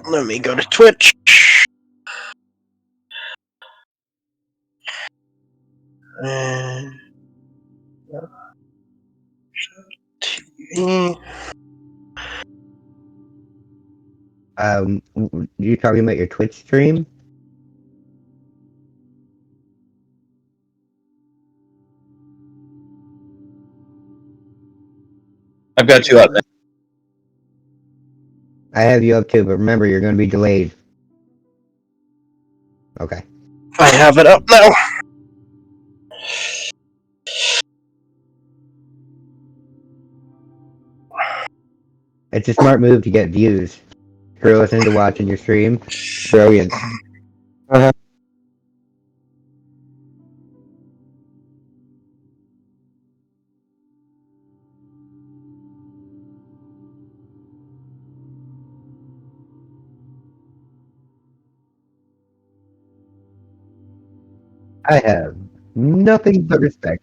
Let me go to Twitch. TV. You talking about your Twitch stream? I've got you up there. I have you up too, but remember, you're going to be delayed. Okay. I have it up now. It's a smart move to get views. Throw us into watching your stream. Brilliant. I have nothing but respect.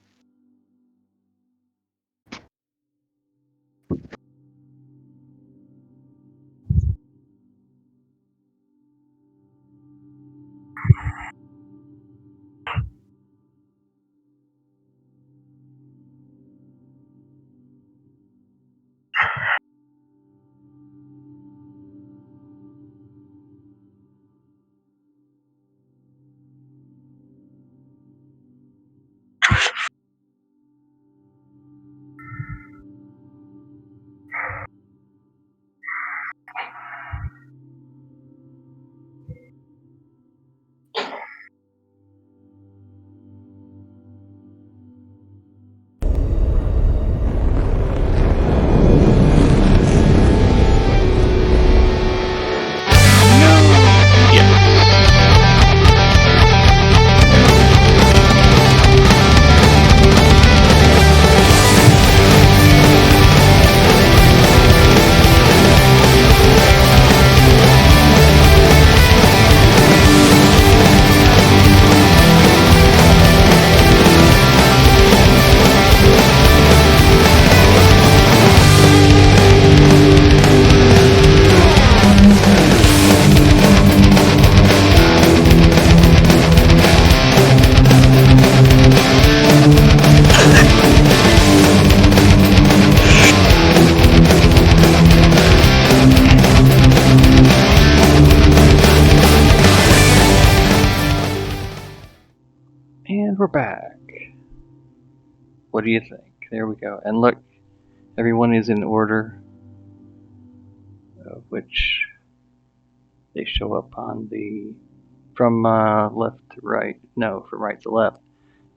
And we're back. What do you think? There we go. And look, everyone is in order, which they show up on the from left to right. No, from right to left,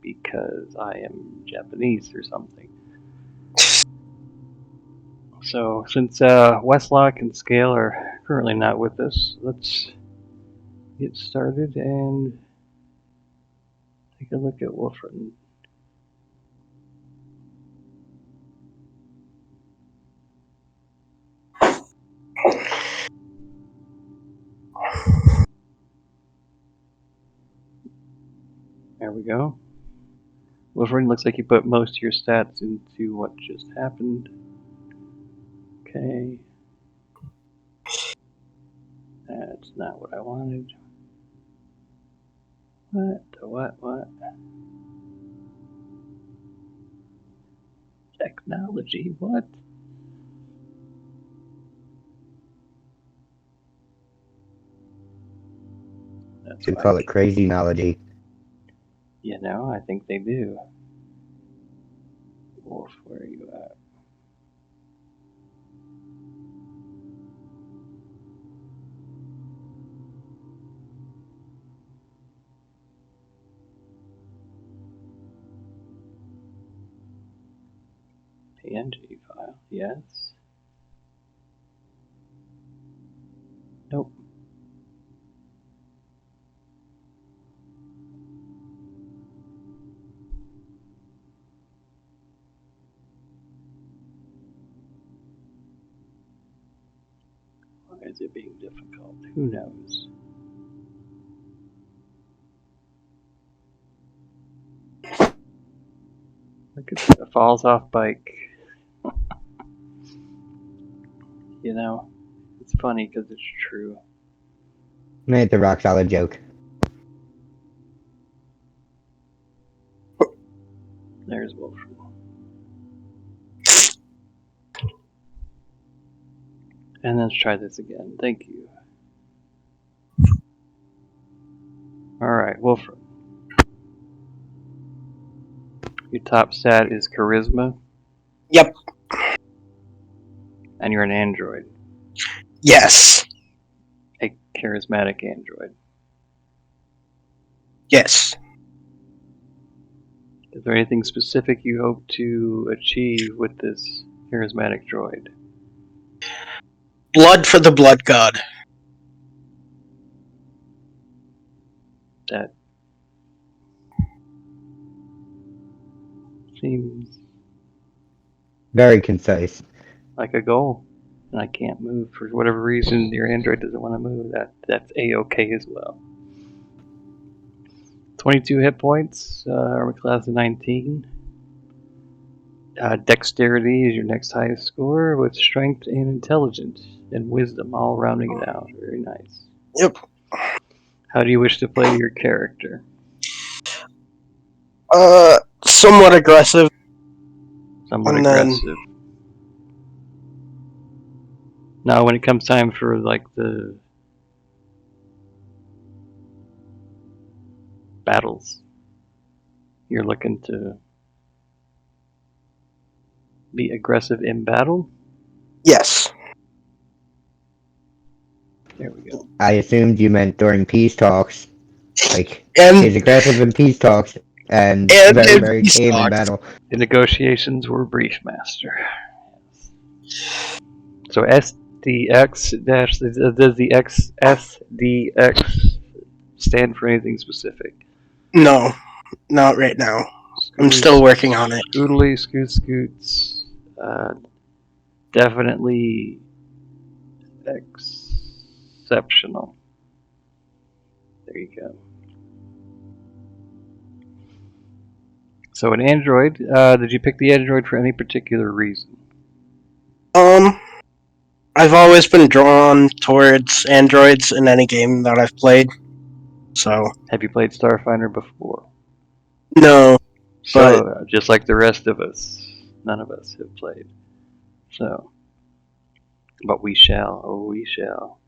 because I am Japanese or something. So since Westlock and Scale are currently not with us, let's get started and take a look at Wolfram. There we go. Wolverine, looks like you put most of your stats into what just happened. Okay. That's not what I wanted. What? Technology, what? That's You call it crazy-nology. You know, I think they do. Wolf, where are you at? PNG file, yes. Nope. Why is it being difficult? Who knows? Look at that, falls off bike. You know, it's funny because it's true. It's a rock solid joke. There's Wolfram. And let's try this again. Thank you. Alright, Wolfram. Your top stat is charisma. Yep. And you're an android. Yes. A charismatic android. Yes. Is there anything specific you hope to achieve with this charismatic droid? Blood for the blood god. That seems Very concise. like a goal. And I can't move for whatever reason. Your android doesn't want to move. That's a-okay as well. 22 hit points. Armor class of 19. Dexterity is your next highest score, with strength and intelligence and wisdom all rounding it out. Very nice. Yep. How do you wish to play your character? Somewhat aggressive. Somewhat And then- aggressive. Now, when it comes time for like the battles, you're looking to be aggressive in battle. Yes. There we go. I assumed you meant during peace talks. Like, And he's aggressive in peace talks and And very, in very peace tame in talks. battle. The negotiations were brief, Master. So SDX dash, does the SDX stand for anything specific? no, not right now. I'm still working on it. Scootly, scoots. Definitely exceptional. There you go. So an android, did you pick the android for any particular reason? I've always been drawn towards androids in any game that I've played. So Have you played Starfinder before? no, So, just like the rest of us, none of us have played. So, but we shall. Oh, we shall.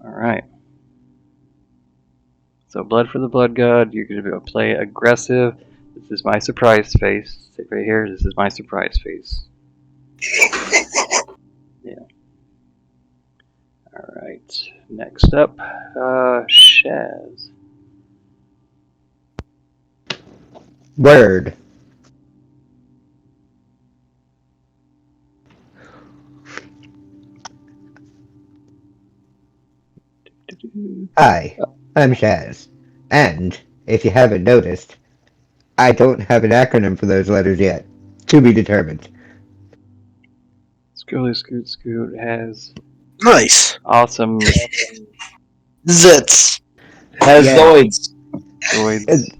Alright. So, Blood for the Blood God, you're going to be able to play aggressive. This is my surprise face. Right here, this is my surprise face. Yeah. Alright. Next up, Shaz. Word. Hi, I'm Shaz. And, if you haven't noticed, I don't have an acronym for those letters yet. To be determined. Schooly Scoot has nice. awesome Zits. Has Yeah. Zoids. droids.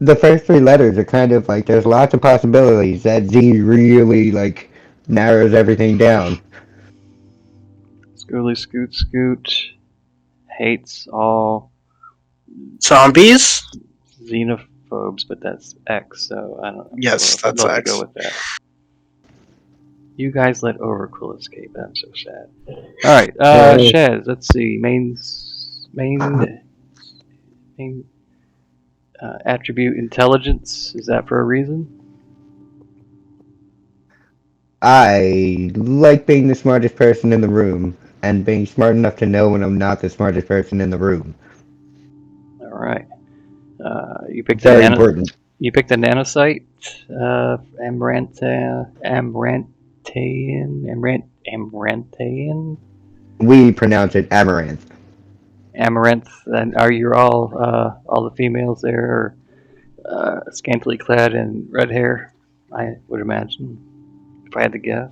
The first three letters are kind of like, there's lots of possibilities. That Z really, like, narrows everything down. Schooly Scoot hates all Zombies? xenophobes, but that's X, so I don't know. Yes, I'd that's love X. to go with that. You guys let Overcool escape. I'm so sad. Alright, Shaz, let's see. Main attribute intelligence. Is that for a reason? I like being the smartest person in the room, and being smart enough to know when I'm not the smartest person in the room. Alright. You picked Very a important. You picked a nanocyte, Amarantian? We pronounce it amaranth. Amaranth, and are you all the females there are scantily clad in red hair? I would imagine, if I had to guess.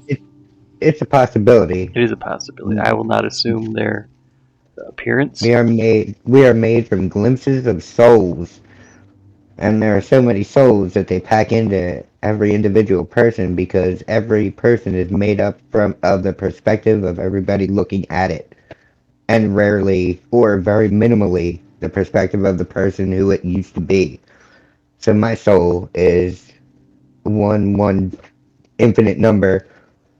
It's a possibility. It is a possibility. I will not assume their appearance. We are made from glimpses of souls. And there are so many souls that they pack into every individual person because every person is made up from of the perspective of everybody looking at it, and rarely or very minimally the perspective of the person who it used to be. So my soul is one infinite number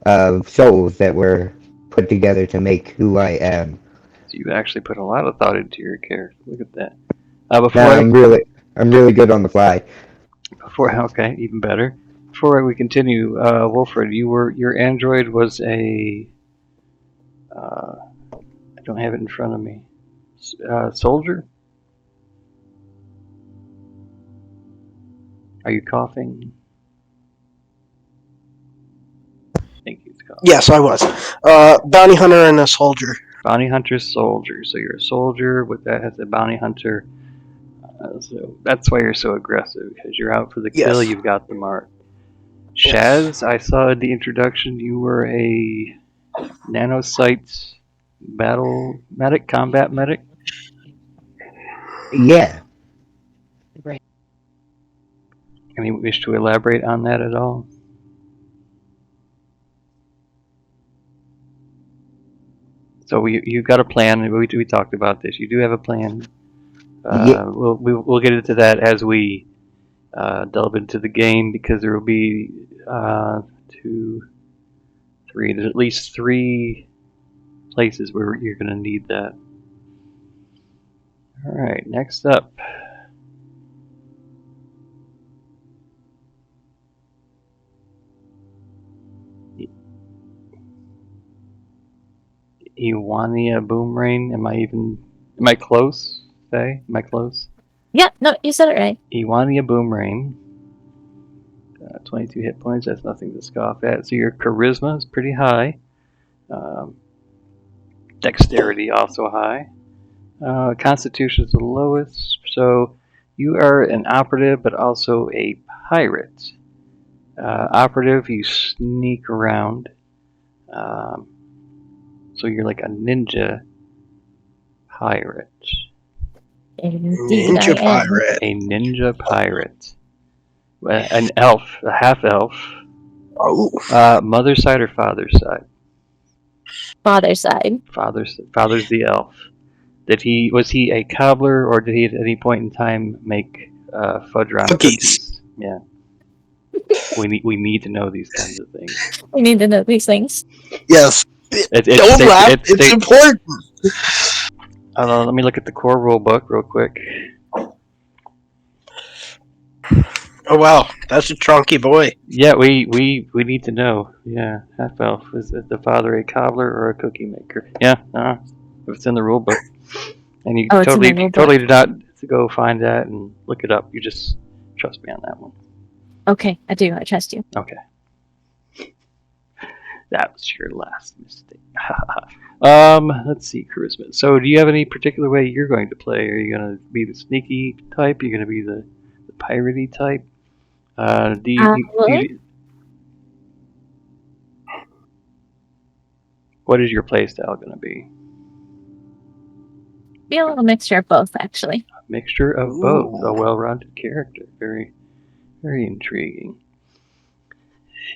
of souls that were put together to make who I am. So you actually put a lot of thought into your character. Look at that. Now I'm really good on the fly. Before okay, even better. Before we continue, Wolfred, your android was a I don't have it in front of me. Soldier? Are you coughing? I think he's coughing. Yes, I was. Bounty hunter and a soldier. Bounty hunter, soldier. So you're a soldier with that has a bounty hunter. So that's why you're so aggressive because you're out for the kill. Yes. You've got the mark. Yes. Shaz, I saw in the introduction you were a nanosite battle medic, combat medic. Yeah. Any wish to elaborate on that at all? So you've got a plan. We talked about this. You do have a plan. Yeah. We'll get into that as we delve into the game because there will be two, three. There's at least three places where you're going to need that. All right. Next up. Iwania Boomerang. Am I close? Am I close? Yeah, no, you said it right. Iwania Boomerang. 22 hit points. That's nothing to scoff at. So your charisma is pretty high. Dexterity also high. Constitution is the lowest. So you are an operative, but also a pirate. Operative, you sneak around. So you're like a ninja pirate. Indeed, Ninja I am. pirate. A ninja pirate. An elf, a half elf. Oh. Mother's side or father's side? Father's side. Father's the elf. Was he a cobbler or did he at any point in time make fudge round cookies? Yeah. We need to know these kinds of things. We need to know these things. Yes. Don't safe, laugh. It's important. Let me look at the core rule book real quick. Oh wow, that's a chunky boy. Yeah, we need to know. Yeah, half elf. Is the father a cobbler or a cookie maker? Yeah, it's in the rule book, and you totally did not go find that and look it up. You just trust me on that one. Okay, I do. I trust you. Okay, that was your last mistake. Let's see, charisma. So, do you have any particular way you're going to play? Are you going to be the sneaky type? Are you going to be the piratey type? What is your playstyle going to be? Be a little mixture of both, actually. A mixture of both. A well-rounded character. Very, very intriguing.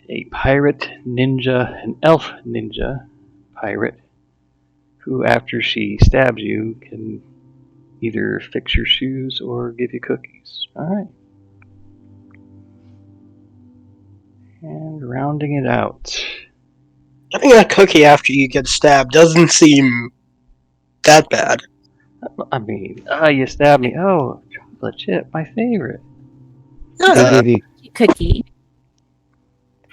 A pirate ninja, an elf ninja pirate, who after she stabs you can either fix your shoes or give you cookies. All right. And rounding it out. Getting a cookie after you get stabbed doesn't seem that bad. I mean, you stabbed me. Oh, chocolate chip, my favorite. They give you cookie.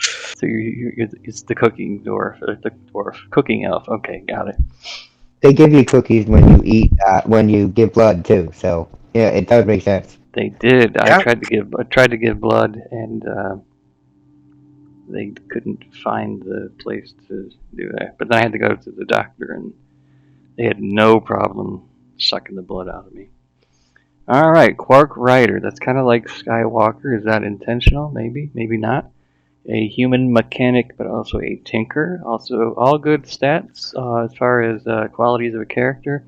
So it's the cooking dwarf, cooking elf. Okay, got it. They give you cookies when you eat, when you give blood too. So yeah, it does make sense. They did. Yeah. I tried to give blood, and they couldn't find the place to do that. But then I had to go to the doctor, and they had no problem sucking the blood out of me. All right, Quark Rider. That's kind of like Skywalker. Is that intentional? Maybe, maybe not. A human mechanic, but also a tinker. Also, all good stats as far as qualities of a character.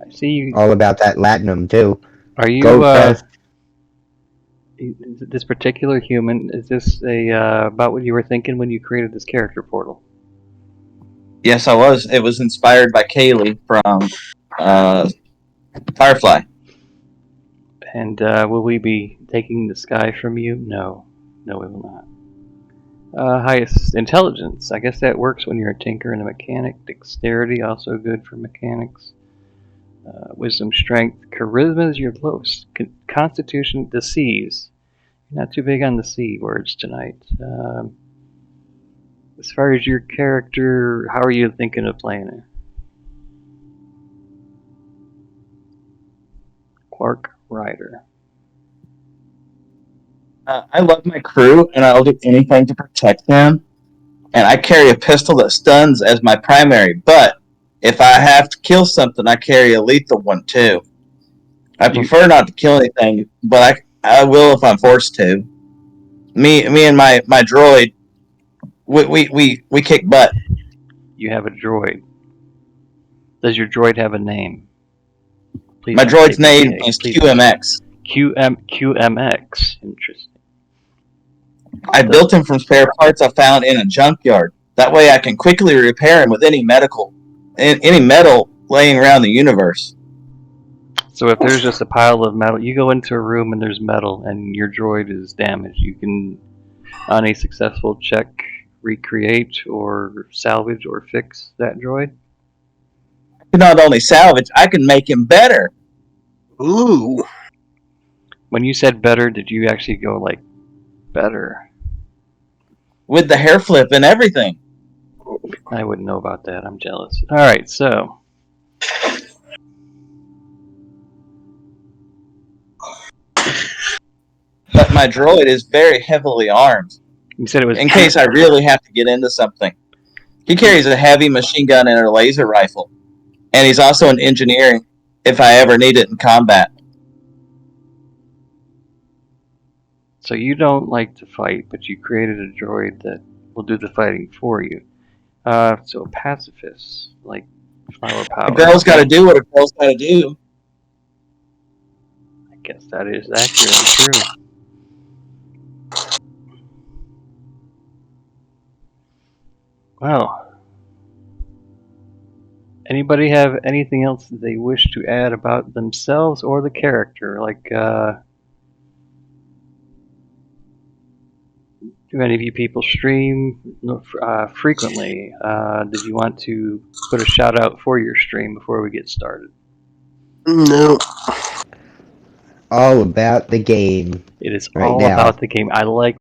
I see you. All about that latinum too. Are you? Gold crest. This particular human, is this about what you were thinking when you created this character portal? Yes, I was. It was inspired by Kaylee from Firefly. And will we be taking the sky from you? No. No, we will not. Highest intelligence. I guess that works when you're a tinker and a mechanic. Dexterity, also good for mechanics. Wisdom, strength. Charisma is your lowest. Constitution deceives. You're not too big on the C words tonight. As far as your character, how are you thinking of playing it? Quark Rider. I love my crew, and I'll do anything to protect them. And I carry a pistol that stuns as my primary, but if I have to kill something, I carry a lethal one too. I prefer not to kill anything, but I will if I'm forced to. Me and my droid, we kick butt. You have a droid. Does your droid have a name? Please My don't say droid's name BB-8. is Please don't. QMX. QMX. Interesting. I built him from spare parts I found in a junkyard. That way I can quickly repair him with any metal laying around the universe. So if there's just a pile of metal, you go into a room and there's metal and your droid is damaged, you can, on a successful check, recreate or salvage or fix that droid? I can not only salvage, I can make him better. Ooh. When you said better, did you actually go like better? With the hair flip and everything. I wouldn't know about that. I'm jealous. Alright, so. But my droid is very heavily armed. You said it was in case I really have to get into something. He carries a heavy machine gun and a laser rifle. And he's also an engineer if I ever need it in combat. So you don't like to fight, but you created a droid that will do the fighting for you. So a pacifist, like flower power. A girl's got to do what a girl's got to do. I guess that is accurate and true. Well, anybody have anything else that they wish to add about themselves or the character? Like, do any of you people stream frequently? Did you want to put a shout out for your stream before we get started? No. All about the game. It is Right all now. about the game. I like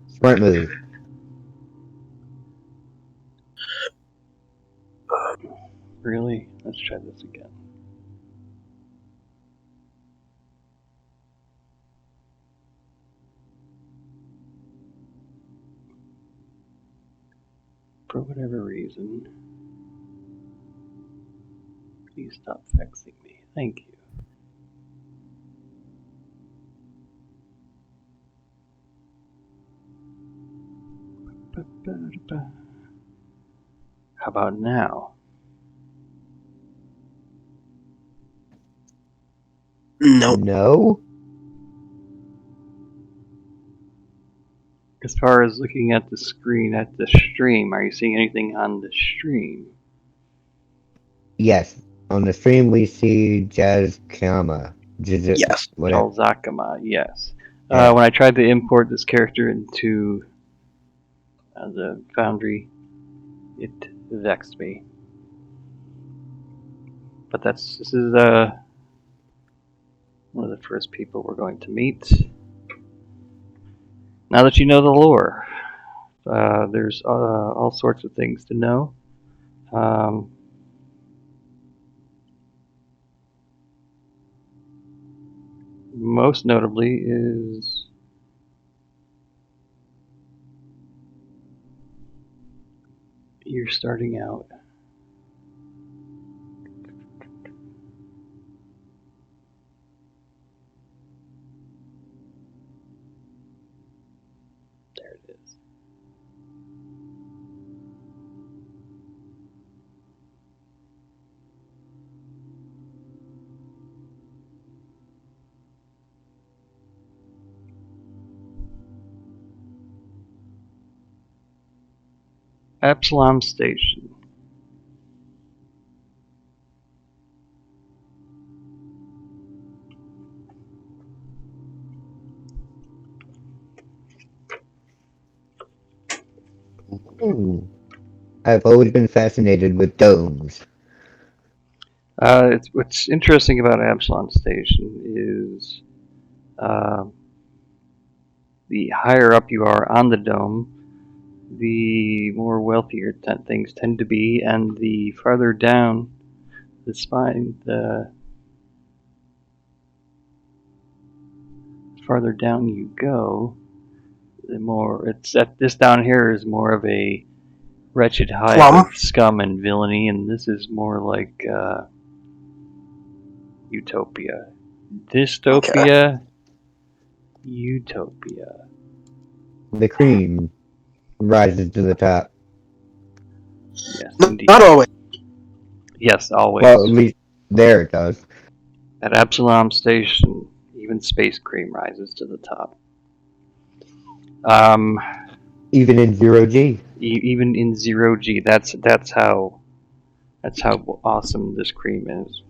Smart move. Really? Let's try this again. For whatever reason, please stop vexing me. Thank you. How about now? Nope. No? As far as looking at the screen at the stream, are you seeing anything on the stream? Yes. On the stream, we see Jazz Kama. Yes. Whatever. Jalzakama, yes. Yeah. When I tried to import this character into the Foundry, it vexed me. But this is one of the first people we're going to meet. Now that you know the lore, there's all sorts of things to know. Most notably is you're starting out. There it is. Epsilon Station. I've always been fascinated with domes. What's interesting about Epsilon Station is the higher up you are on the dome, the more wealthier things tend to be, and the farther down the spine, the farther down you go, the more it's at this down here is more of a wretched hive Plum. of scum and villainy, and this is more like utopia, dystopia, utopia. The cream rises to the top. Yes, Not indeed. always. Yes, always. Well, at least there it does. At Epsilon Station, even space cream rises to the top. Um, Even in zero G. even in zero G, that's how awesome this cream is.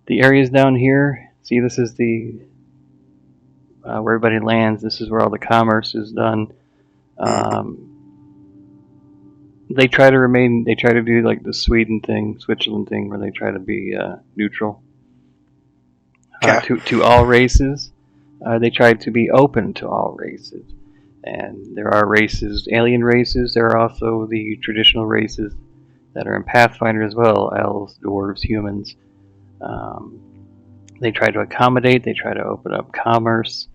The areas down here, see, this is the where everybody lands. This is where all the commerce is done. They try to remain. They try to do like the Sweden thing, Switzerland thing, where they try to be neutral to all races. They try to be open to all races, and there are races, alien races. There are also the traditional races that are in Pathfinder as well: elves, dwarves, humans. They try to accommodate. They try to open up commerce.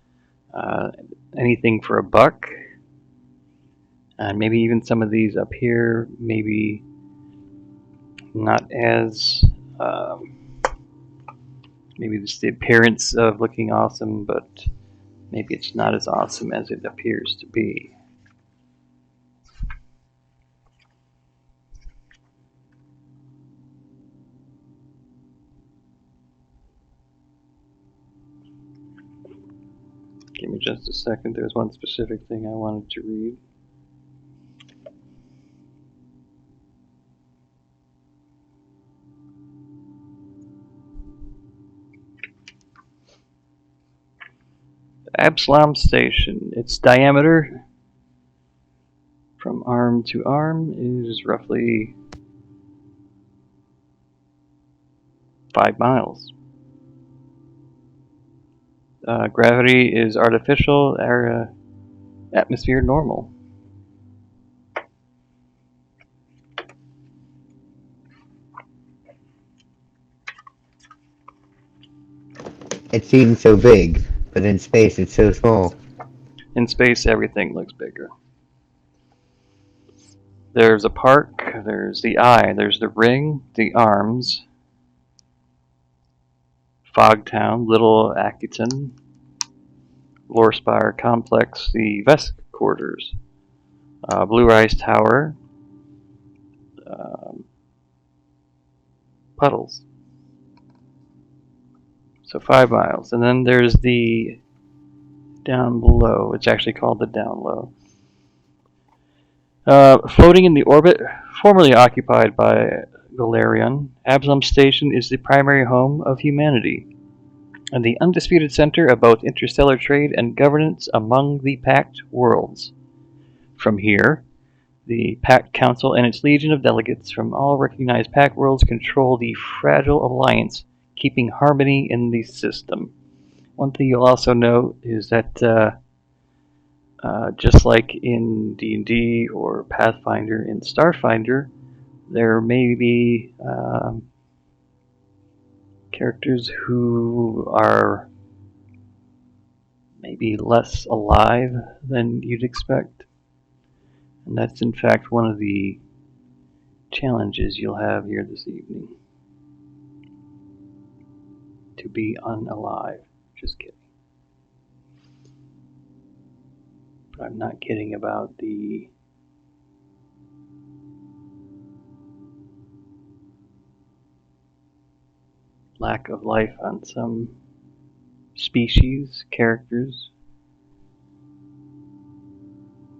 Anything for a buck, and maybe even some of these up here, maybe not as maybe just the appearance of looking awesome, but maybe it's not as awesome as it appears to be. Give me just a second. There's one specific thing I wanted to read. Absalom Station. Its diameter from arm to arm is roughly 5 miles. Gravity is artificial, atmosphere normal. It seems so big, but in space it's so small. In space, everything looks bigger. There's a park, there's the eye, there's the ring, the arms, Fogtown, Little Acton, Lorespire Complex, the Vest Quarters, Blue Rise Tower, Puddles. So 5 miles. And then there's the down below. It's actually called the down low. Floating in the orbit formerly occupied by Galarian, Absalom Station is the primary home of humanity and the undisputed center of both interstellar trade and governance among the Pact worlds. From here, the Pact Council and its legion of delegates from all recognized Pact worlds control the fragile alliance, keeping harmony in the system. One thing you'll also note is that just like in D&D or Pathfinder and Starfinder, there may be characters who are maybe less alive than you'd expect. And that's in fact one of the challenges you'll have here this evening. To be unalive. Just kidding. But I'm not kidding about the lack of life on some species, characters.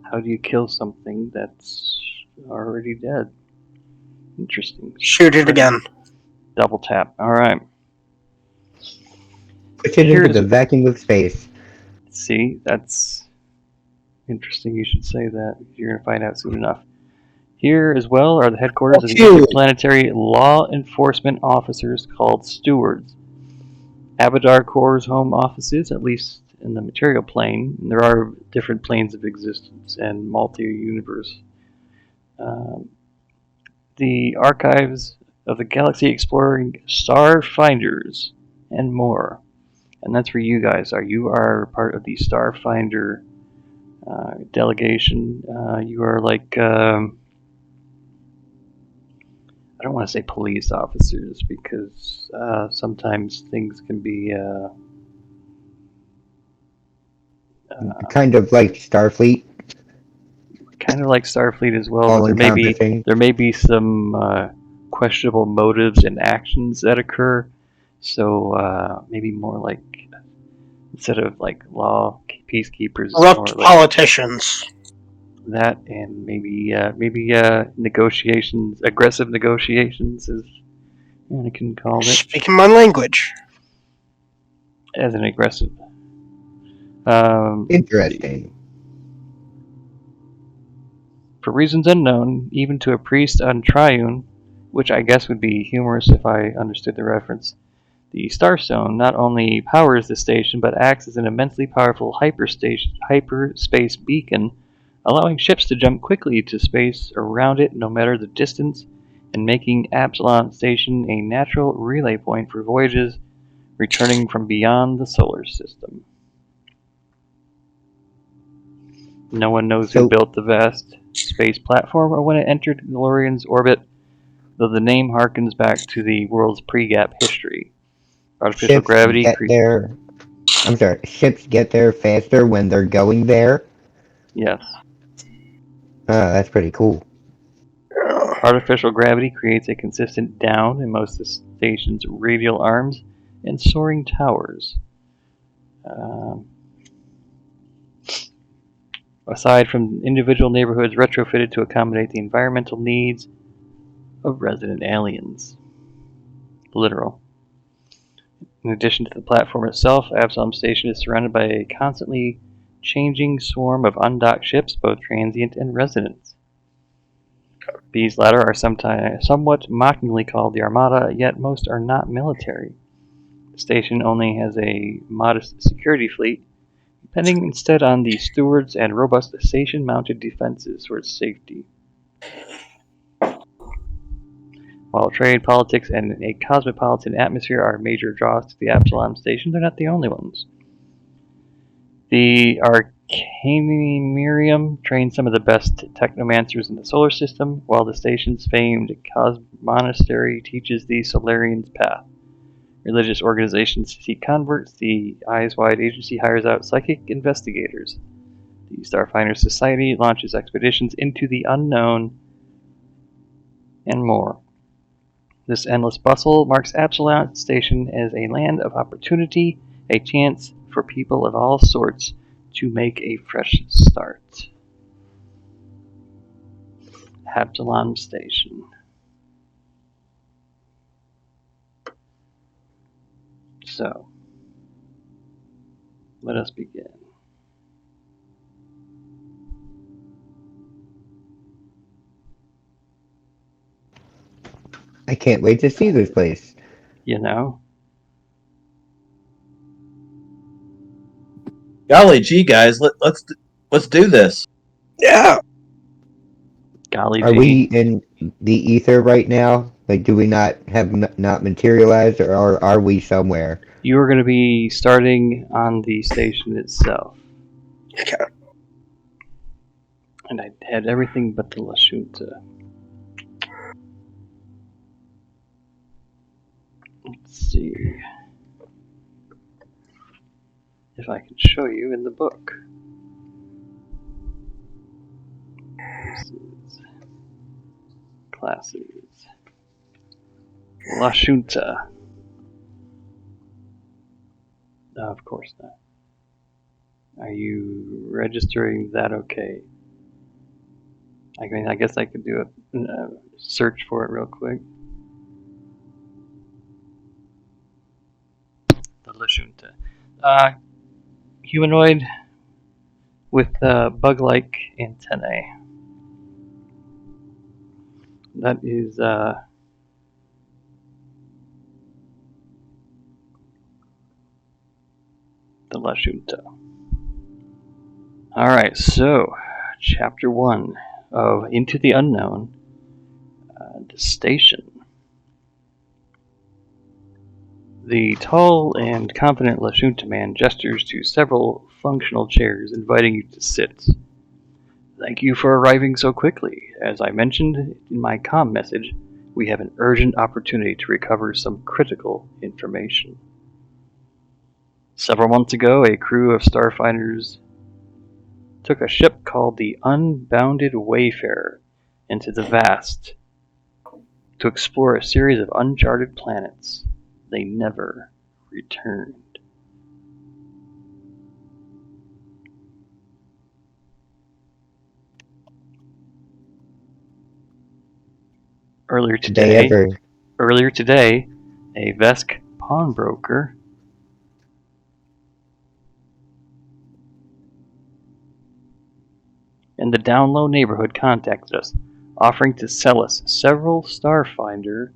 How do you kill something that's already dead? Interesting. Shoot it again. Double tap. Alright. Push it into the vacuum of space. See, that's interesting you should say that. You're going to find out soon enough. Here as well are the headquarters of the interplanetary law enforcement officers called stewards. Abadar Corps' home offices, at least in the material plane. There are different planes of existence and multi-universe. The archives of the galaxy exploring Starfinders and more. And that's where you guys are. You are part of the Starfinder delegation. You are like, I don't want to say police officers because sometimes things can be kind of like Starfleet. Kind of like Starfleet as well, All but encompassing. there may be some questionable motives and actions that occur. So maybe more like instead of like law peacekeepers, Corrupt more politicians. like that, and maybe negotiations, aggressive negotiations, as you can call it, Speaking my language. as an aggressive. Interesting. For reasons unknown, even to a priest on Triune, which I guess would be humorous if I understood the reference, the Starstone not only powers the station, but acts as an immensely powerful hyperspace beacon, allowing ships to jump quickly to space around it no matter the distance, and making Absalom Station a natural relay point for voyages returning from beyond the solar system. No one knows who built the vast space platform or when it entered Galarian's orbit, though the name harkens back to the world's pre-gap history. Artificial Ships gravity get there. I'm sorry. Ships get there faster when they're going there. Yes. That's pretty cool. Artificial gravity creates a consistent down in most of the station's radial arms and soaring towers. Aside from individual neighborhoods retrofitted to accommodate the environmental needs of resident aliens. Literal. In addition to the platform itself, Absalom Station is surrounded by a constantly changing swarm of undocked ships, both transient and resident. These latter are sometimes somewhat mockingly called the Armada, yet most are not military. The station only has a modest security fleet, depending instead on the stewards and robust station-mounted defenses for its safety. While trade, politics, and a cosmopolitan atmosphere are major draws to the Absalom Station, they're not the only ones. The Arcanimirium trains some of the best technomancers in the solar system, while the station's famed Cosmonastery teaches the Solarian's path. Religious organizations seek converts. The Eyes Wide Agency hires out psychic investigators. The Starfinder Society launches expeditions into the unknown, and more. This endless bustle marks Absalom Station as a land of opportunity, a chance for people of all sorts to make a fresh start. Absalom Station. So, let us begin. I can't wait to see this place. You know? Golly gee, guys, let's do this. Yeah. Golly Are gee. we in the ether right now? Like, do we not have not materialized, or are we somewhere? You are going to be starting on the station itself. Okay. And I had everything but the Lashunta. Let's see if I can show you in the book. This is classes. Lashunta. No, of course not. Are you registering that okay? I mean, I guess I could do a search for it real quick. The Lashunta. Humanoid with bug-like antennae. That is the Lashunta. Alright, so Chapter 1 of Into the Unknown, the station. The tall and confident Lashunta man gestures to several functional chairs, inviting you to sit. Thank you for arriving so quickly. As I mentioned in my comm message, we have an urgent opportunity to recover some critical information. Several months ago, a crew of Starfinders took a ship called the Unbounded Wayfarer into the vast to explore a series of uncharted planets. They never returned. Earlier Did they ever? today, a Vesk pawnbroker in the down low neighborhood contacted us, offering to sell us several Starfinder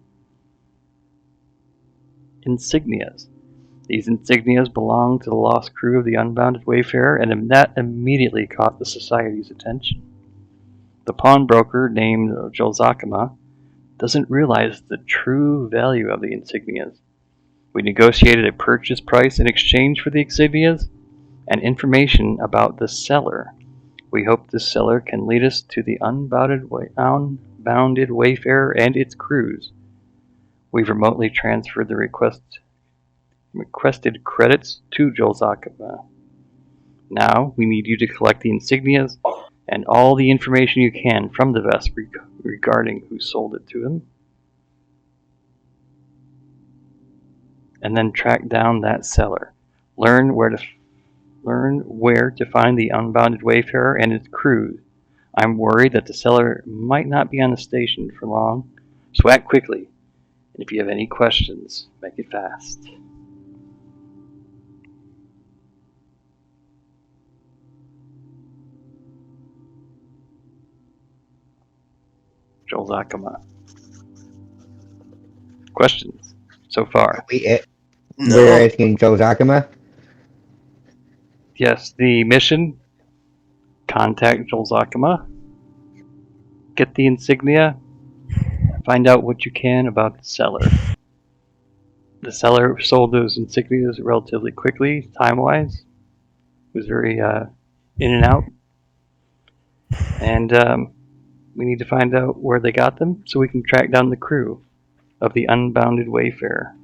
insignias. These insignias belong to the lost crew of the Unbounded Wayfarer, and that immediately caught the Society's attention. The pawnbroker, named Jolzakama, doesn't realize the true value of the insignias. We negotiated a purchase price in exchange for the insignias and information about the seller. We hope this seller can lead us to the Unbounded Wayfarer and its crews. We've remotely transferred the requested credits to Jolzakama. Now, we need you to collect the insignias and all the information you can from the Vesk regarding who sold it to him, and then track down that seller. Learn where to find the Unbounded Wayfarer and its crew. I'm worried that the seller might not be on the station for long, so act quickly. And if you have any questions, make it fast. Joel Zakama. Questions so far? We're No. asking Joe Zakama. Yes, the mission: contact Joel Zakama, get the insignia, find out what you can about the seller. The seller sold those insignias relatively quickly, time-wise. Was very in and out, and we need to find out where they got them so we can track down the crew of the Unbounded Wayfarer.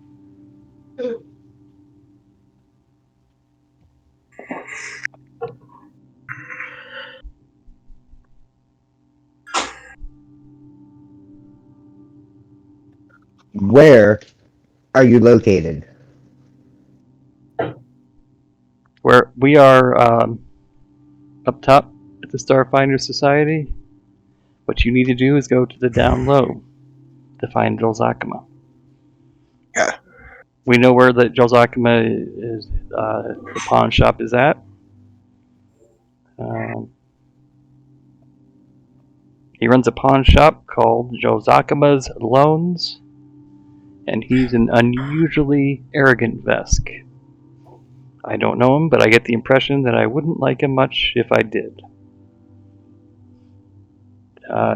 Where are you located? Where we are up top at the Starfinder Society. What you need to do is go to the down low to find Jolzakama. Yeah. We know where the Jolzakama is. The pawn shop is at. Um, he runs a pawn shop called Jolzakama's Loans, and he's an unusually arrogant Vesk. I don't know him, but I get the impression that I wouldn't like him much if I did.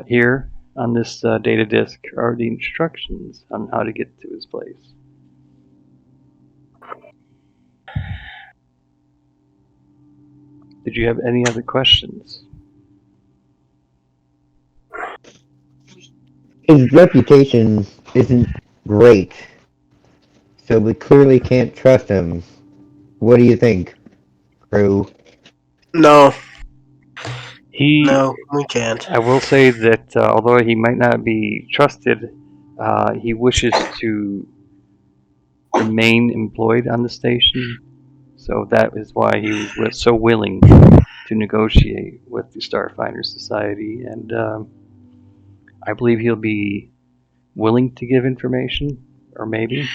Here on this data disk are the instructions on how to get to his place. Did you have any other questions? His reputation isn't great, so we clearly can't trust him. What do you think, crew? No. He, No, we can't. I will say that although he might not be trusted, he wishes to remain employed on the station. So that is why he was so willing to negotiate with the Starfinder Society, and I believe he'll be willing to give information, or maybe.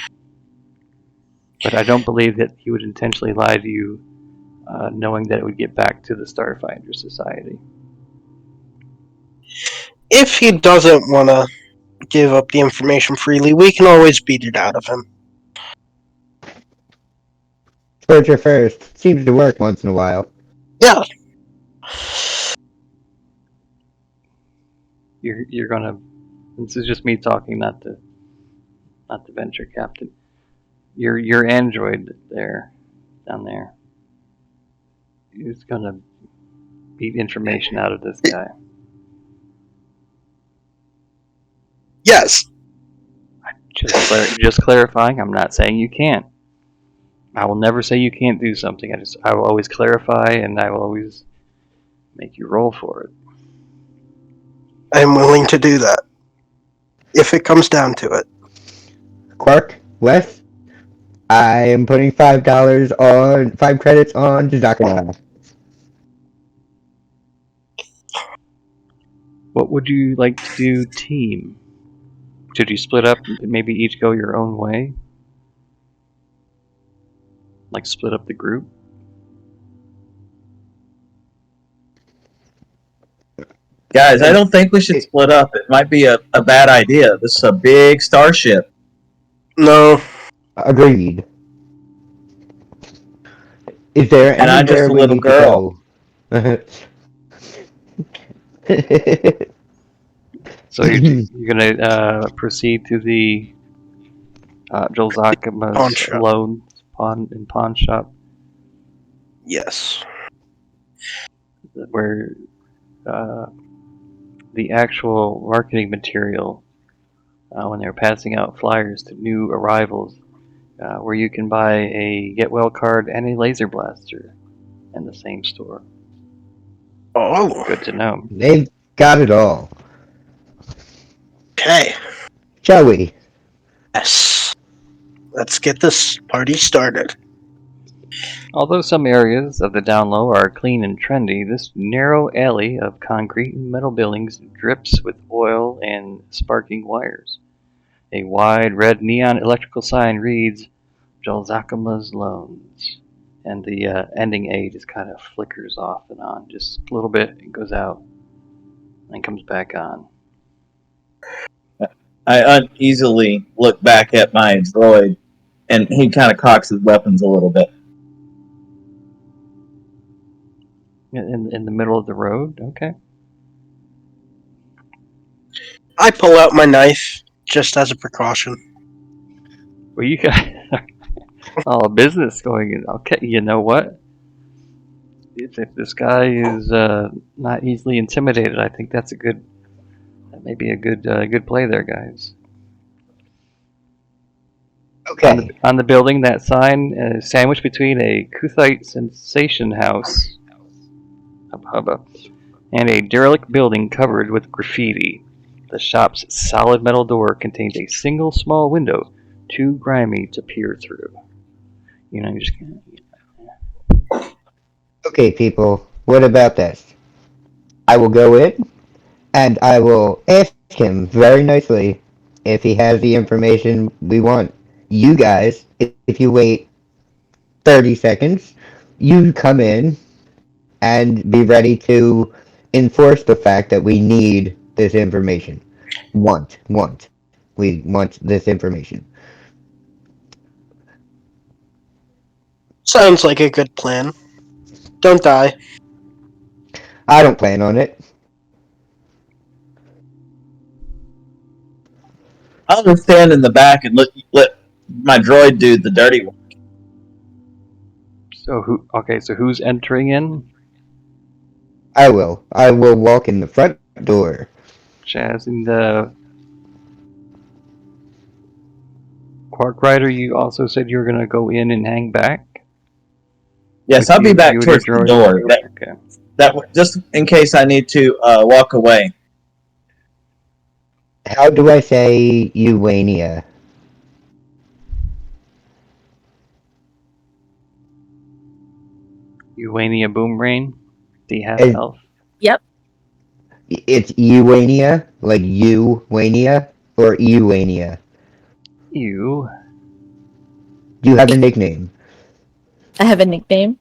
But I don't believe that he would intentionally lie to you, knowing that it would get back to the Starfinder Society. If he doesn't want to give up the information freely, we can always beat it out of him. Torture first seems to work once in a while. Yeah. You're gonna. This is just me talking, not the venture captain. Your android down there. He's gonna beat information out of this guy. Yes. Just clarifying. I'm not saying you can't. I will never say you can't do something. I will always clarify, and I will always make you roll for it. I'm willing to do that. If it comes down to it. Quark, Wes, I am putting $5 credits on Zakama. What would you like to do, team? Should you split up and maybe each go your own way? Like split up the group? Guys, I don't think we should split up. It might be a bad idea. This is a big starship. No. Agreed. Is there And I'm just anywhere a we little need girl. to go? So you're gonna proceed to the Joel Pawn Zakama's shop. loan pawn shop, Yes. where the actual marketing material, when they're passing out flyers to new arrivals, where you can buy a get well card and a laser blaster in the same store. Oh. Good to know. They've got it all. Okay. Shall we? Yes. Let's get this party started. Although some areas of the down low are clean and trendy, this narrow alley of concrete and metal buildings drips with oil and sparking wires. A wide red neon electrical sign reads Jolzakama's Loans, and the ending A just kind of flickers off and on, just a little bit. It goes out and comes back on. I uneasily look back at my droid, and he kind of cocks his weapons a little bit. In the middle of the road. Okay. I pull out my knife just as a precaution. Well, you got all business going in. Okay, you know what? If this guy is not easily intimidated, I think that may be a good play there, guys. Okay. On the building, that sign sandwiched between a Kuthite sensation house, hubba, and a derelict building covered with graffiti. The shop's solid metal door contained a single small window, too grimy to peer through. You just can't. Okay, people. What about this? I will go in and I will ask him very nicely if he has the information we want. You guys, if you wait 30 seconds, you come in and be ready to enforce the fact that we need this information. Want. We want this information. Sounds like a good plan. Don't die. I don't plan on it. I'll just stand in the back and let my droid do the dirty work. So who? Okay, so who's entering in? I will. I will walk in the front door. Chaz and the Quark Rider. You also said you were gonna go in and hang back. Yes, I'll be back You and your towards the droid. door. Okay. Just in case I need to walk away. How do I say Ewania? Ewania Boombrain, the half Is- elf. Yep. It's Ewania? Like Ewania? Or Ewania? You. Do you have a nickname? I have a nickname.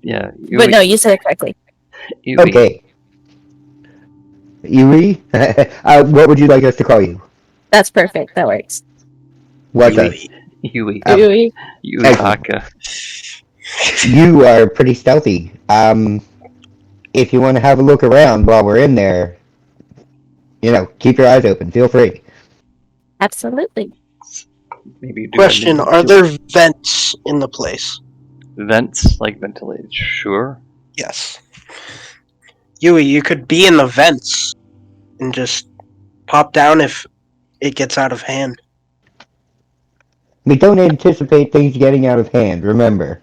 Yeah. But no, you said it correctly. Yui. Okay. Yui? What would you like us to call you? That's perfect. That works. What's You- up? Yui. Um, Yui. Yui excellent. Baka. You are pretty stealthy. If you want to have a look around while we're in there, keep your eyes open. Feel free. Absolutely. Maybe do Question: a Are there vents in the place? vents like ventilation? Sure. Yes. Yui, you could be in the vents and just pop down if it gets out of hand. We don't anticipate things getting out of hand, remember.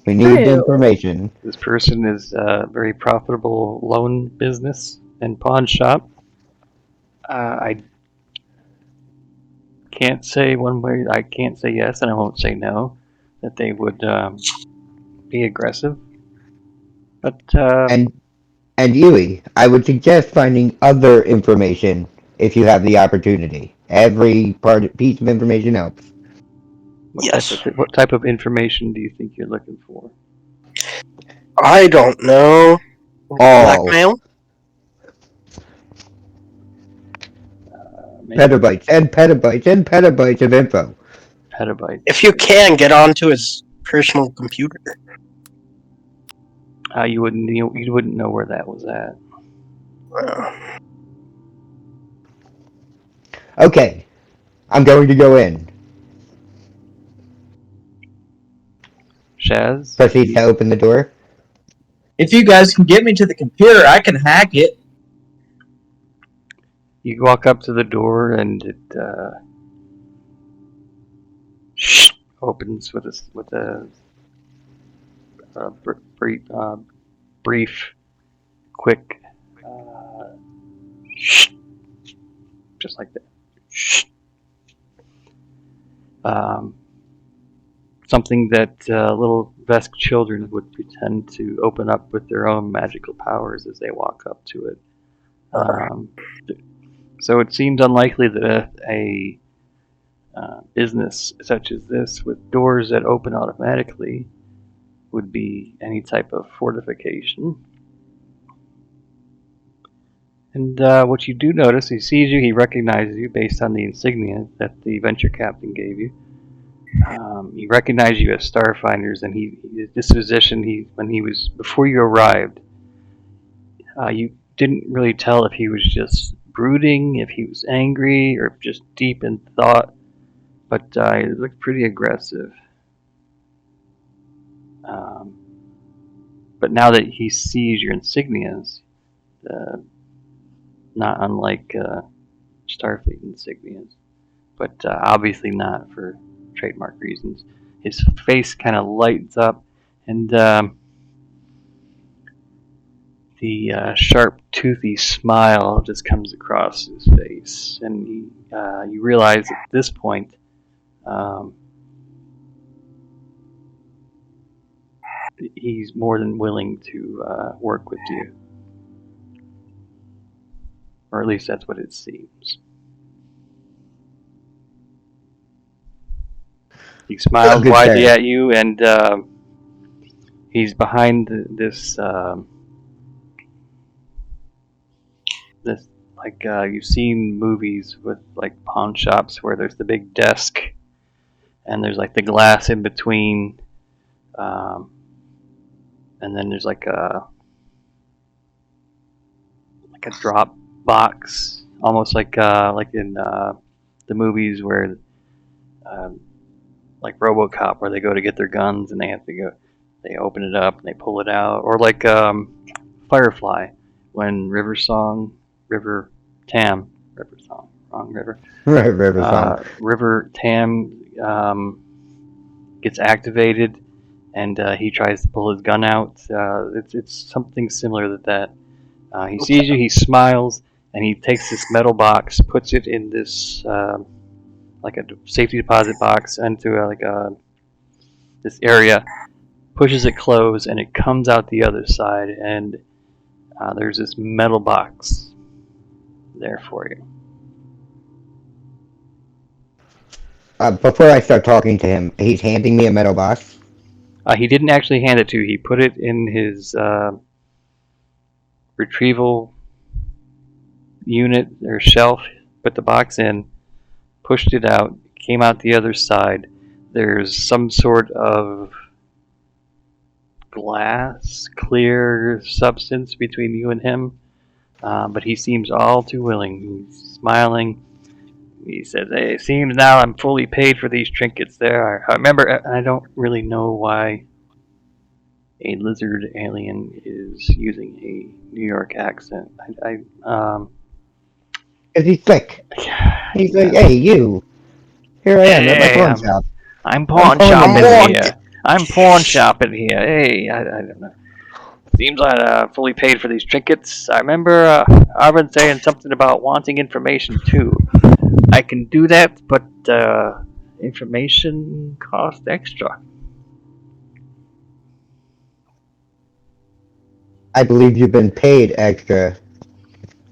We need True. information. This person is a very profitable loan business and pawn shop. I can't say one way. I can't say yes, and I won't say no. That they would be aggressive, but And Yui, I would suggest finding other information if you have the opportunity. Every piece of information helps. Yes. what type of information do you think you're looking for? I don't know. All Blackmail? Maybe petabytes and petabytes and petabytes of info. petabytes. If you can, get onto his personal computer. You wouldn't know where that was at. Okay, I'm going to go in. Shaz, Proceed to open the door. If you guys can get me to the computer, I can hack it. you walk up to the door and it opens with a brief, quick, just like that. Something that little Vesk children would pretend to open up with their own magical powers as they walk up to it. So it seems unlikely that a business such as this, with doors that open automatically, would be any type of fortification. And what you do notice, he sees you, he recognizes you based on the insignia that the venture captain gave you. He recognized you as Starfinders, and his disposition, when he was before you arrived, you didn't really tell if he was just brooding, if he was angry, or just deep in thought. But he looked pretty aggressive. Um, but now that he sees your insignias, uh, not unlike Starfleet insignias, but obviously not for trademark reasons. His face kind of lights up, and the sharp, toothy smile just comes across his face. And you realize at this point um, he's more than willing to work with you, or at least that's what it seems. He smiles Good widely sir. at you, and he's behind this like you've seen movies with like pawn shops where there's the big desk and there's like the glass in between, um, and then there's like a drop box, almost like in the movies where um, like RoboCop, where they go to get their guns and they open it up and they pull it out, or like Firefly, when River River Song, wrong River, River song. River Tam gets activated, and he tries to pull his gun out. It's something similar to that. He sees you, he smiles, and he takes this metal box, puts it in this like a safety deposit box into this area, pushes it closed, and it comes out the other side, and there's this metal box there for you. Before I start talking to him, he's handing me a metal box. He didn't actually hand it to you. He put it in his retrieval unit or shelf, put the box in, pushed it out, came out the other side. There's some sort of glass, clear substance between you and him, but he seems all too willing. He's smiling. He says, "Hey, it seems now I'm fully paid for these trinkets there. I remember, I don't really know why a lizard alien is using a New York accent. Cause he's slick. He's like, Yeah. hey, you. Here I am at my Hey, pawn shop. I'm I'm pawn pawning shopping this. here. I'm pawn shopping here. Hey, I don't know. Seems I'm fully paid for these trinkets. I remember Arvin saying something about wanting information too. I can do that, but information costs extra. I believe you've been paid extra.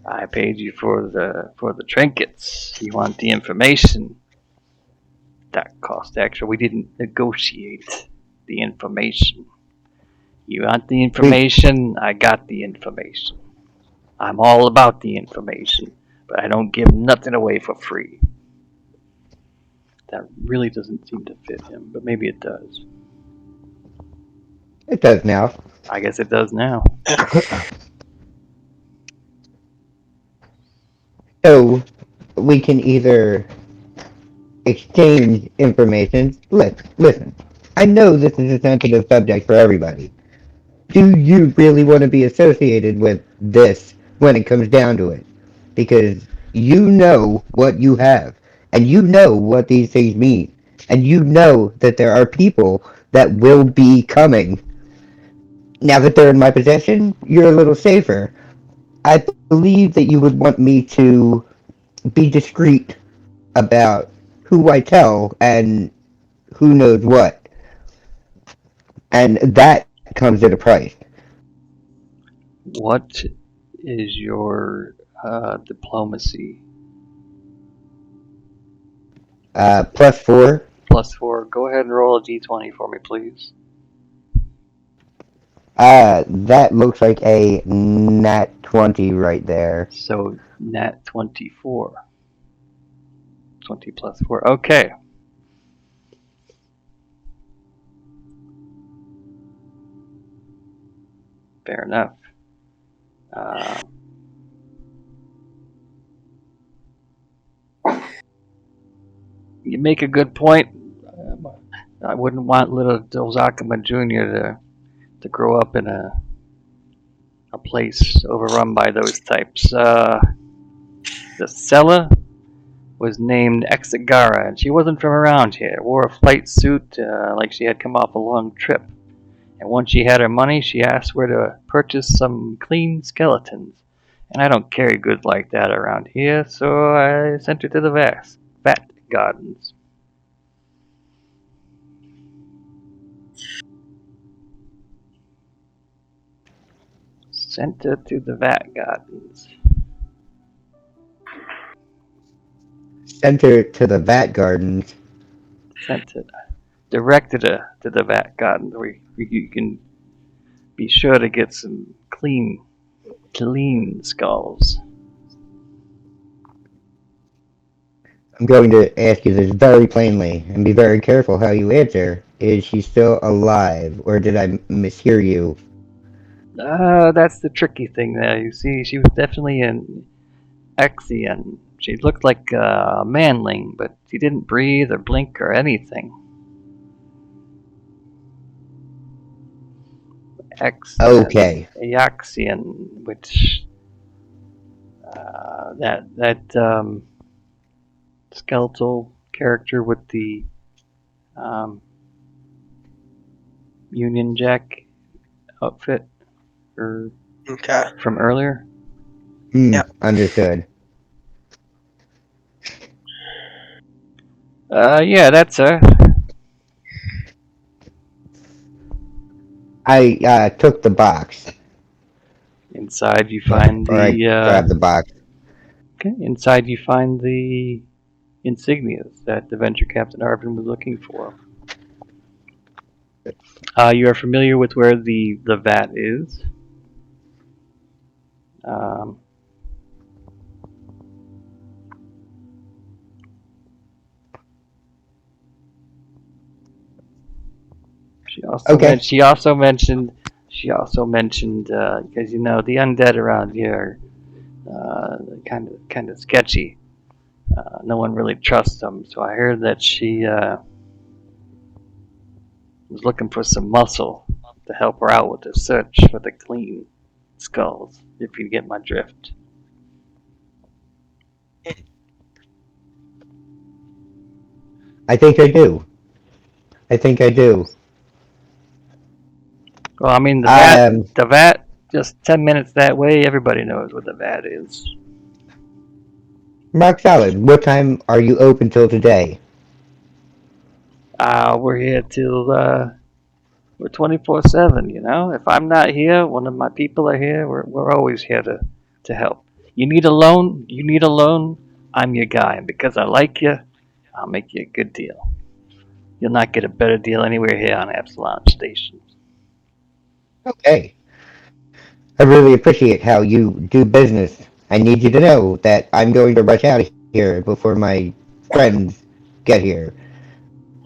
I paid you for the trinkets. You want the information? That cost extra. We didn't negotiate the information. You want the information? I got the information. I'm all about the information, but I don't give nothing away for free. That really doesn't seem to fit him, but maybe it does. It does now. I guess it does now. So we can either exchange information. Listen. I know this is a sensitive subject for everybody. Do you really want to be associated with this when it comes down to it? Because you know what you have, and you know what these things mean, and you know that there are people that will be coming. Now that they're in my possession, you're a little safer. I believe that you would want me to be discreet about who I tell and who knows what. And that comes at a price. What is your diplomacy? +4. +4. Go ahead and roll a d20 for me, please. That looks like a nat 20 right there. So nat 24. 20 plus 4. Okay. Fair enough. Uh, you make a good point. I wouldn't want little Dozakama Jr. to grow up in a place overrun by those types. The Sella was named Exagara, and she wasn't from around here. Wore a flight suit like she had come off a long trip. And once she had her money, she asked where to purchase some clean skeletons. And I don't carry goods like that around here, so I sent her to the Vat Gardens. Sent her to the Vat Gardens. Sent her to the Vat Gardens. Sent her. Directed her to the Vat Gardens where you can be sure to get some clean skulls. I'm going to ask you this very plainly, and be very careful how you answer. Is she still alive, or did I mishear you? That's the tricky thing there. You see, she was definitely an Exian. She looked like a manling, but she didn't breathe or blink or anything. Okay. Aeaxian, which that skeletal character with the um, Union Jack outfit or Okay. from earlier. Yep. Understood. Yeah, that's her. I took the box. Inside you find Or I grabbed the box. okay. Inside you find the insignias that the venture captain Arvin was looking for. You are familiar with where the vat is. Um, she also Okay. she also mentioned because you know the undead around here kind of sketchy. No one really trusts them, so I heard that she was looking for some muscle to help her out with the search for the clean skulls. If you get my drift. I think I do. I think I do. Well, I mean Um, the vat, just 10 minutes that way. Everybody knows what the vat is. Rock solid. What time are you open till today? We're here till we're 24/7. You know, if I'm not here, one of my people are here. We're always here to help. You need a loan. You need a loan. I'm your guy, and because I like you, I'll make you a good deal. You'll not get a better deal anywhere here on Epsilon Station. Okay. I really appreciate how you do business. I need you to know that I'm going to rush out of here before my friends get here.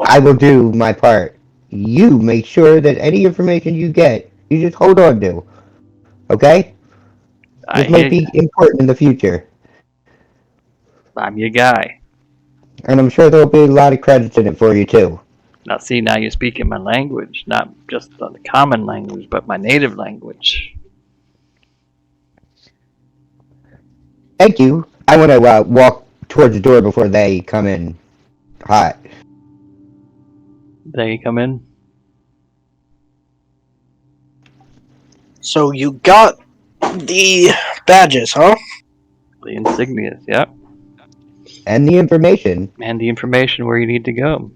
I will do my part. You make sure that any information you get, you just hold on to. Okay? I This might hear. be important in the future. I'm your guy. And I'm sure there'll be a lot of credits in it for you, too. Now, see, now you're speaking my language, not just the common language, but my native language. Thank you. I want to walk towards the door before they come in hot. They come in. So you got the badges, huh? The insignias, yep. And the information. And the information where you need to go.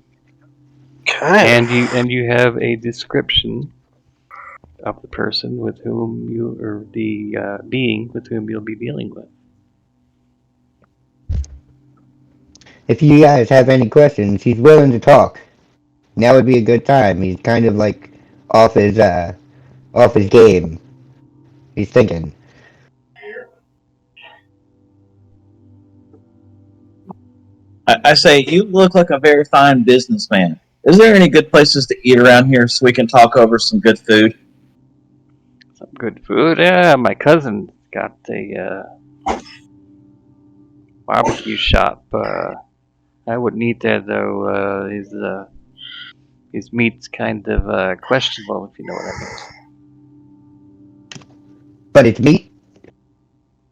Okay. And you have a description of the person with whom you or the being with whom you'll be dealing with. If you guys have any questions, he's willing to talk. Now would be a good time. He's kind of like off his off his game. He's thinking. I say, you look like a very fine businessman. Is there any good places to eat around here so we can talk over some good food? Some good food. Yeah, my cousin got a barbecue shop. I wouldn't eat there though. His meat's kind of questionable, if you know what I mean. But it's meat.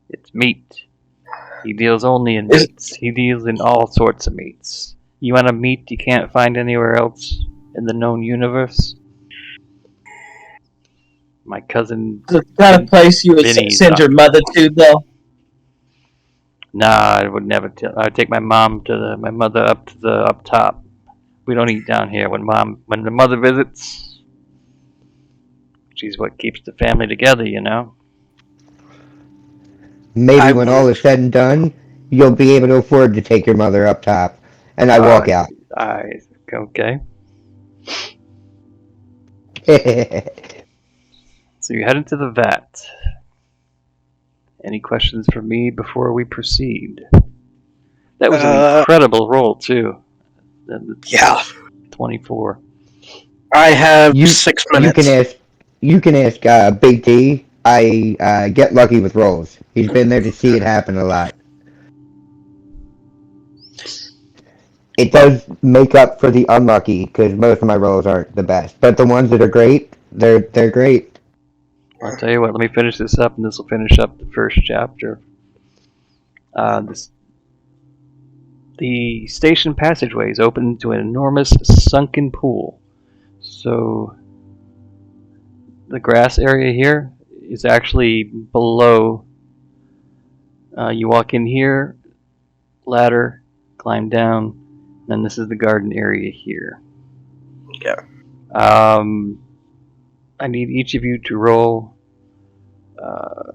It's meat. He deals only in Is- meats. He deals in all sorts of meats. You want a meat you can't find anywhere else in the known universe? My cousin. Is it the kind of place you would Vinny's send your up. mother to, though? Nah, I would never tell. I would take my my mother up to the up top. We don't eat down here. When the mother visits, she's what keeps the family together, you know. Maybe I when all wouldn't. is said and done, you'll be able to afford to take your mother up top. And I walk out. Okay. I So you head into the vat. Any questions for me before we proceed? That was an incredible roll too. Yeah. 24. I have You 6 you minutes. can ask Big T. I get lucky with rolls. He's been there to see it happen a lot. It does make up for the unlucky because most of my rolls aren't the best, but the ones that are great, they're great. I'll tell you what. Let me finish this up, and this will finish up the first chapter. The station passageway is open to an enormous sunken pool. So the grass area here is actually below. You walk in here, ladder, climb down, then this is the garden area here. Yeah. I need each of you to roll a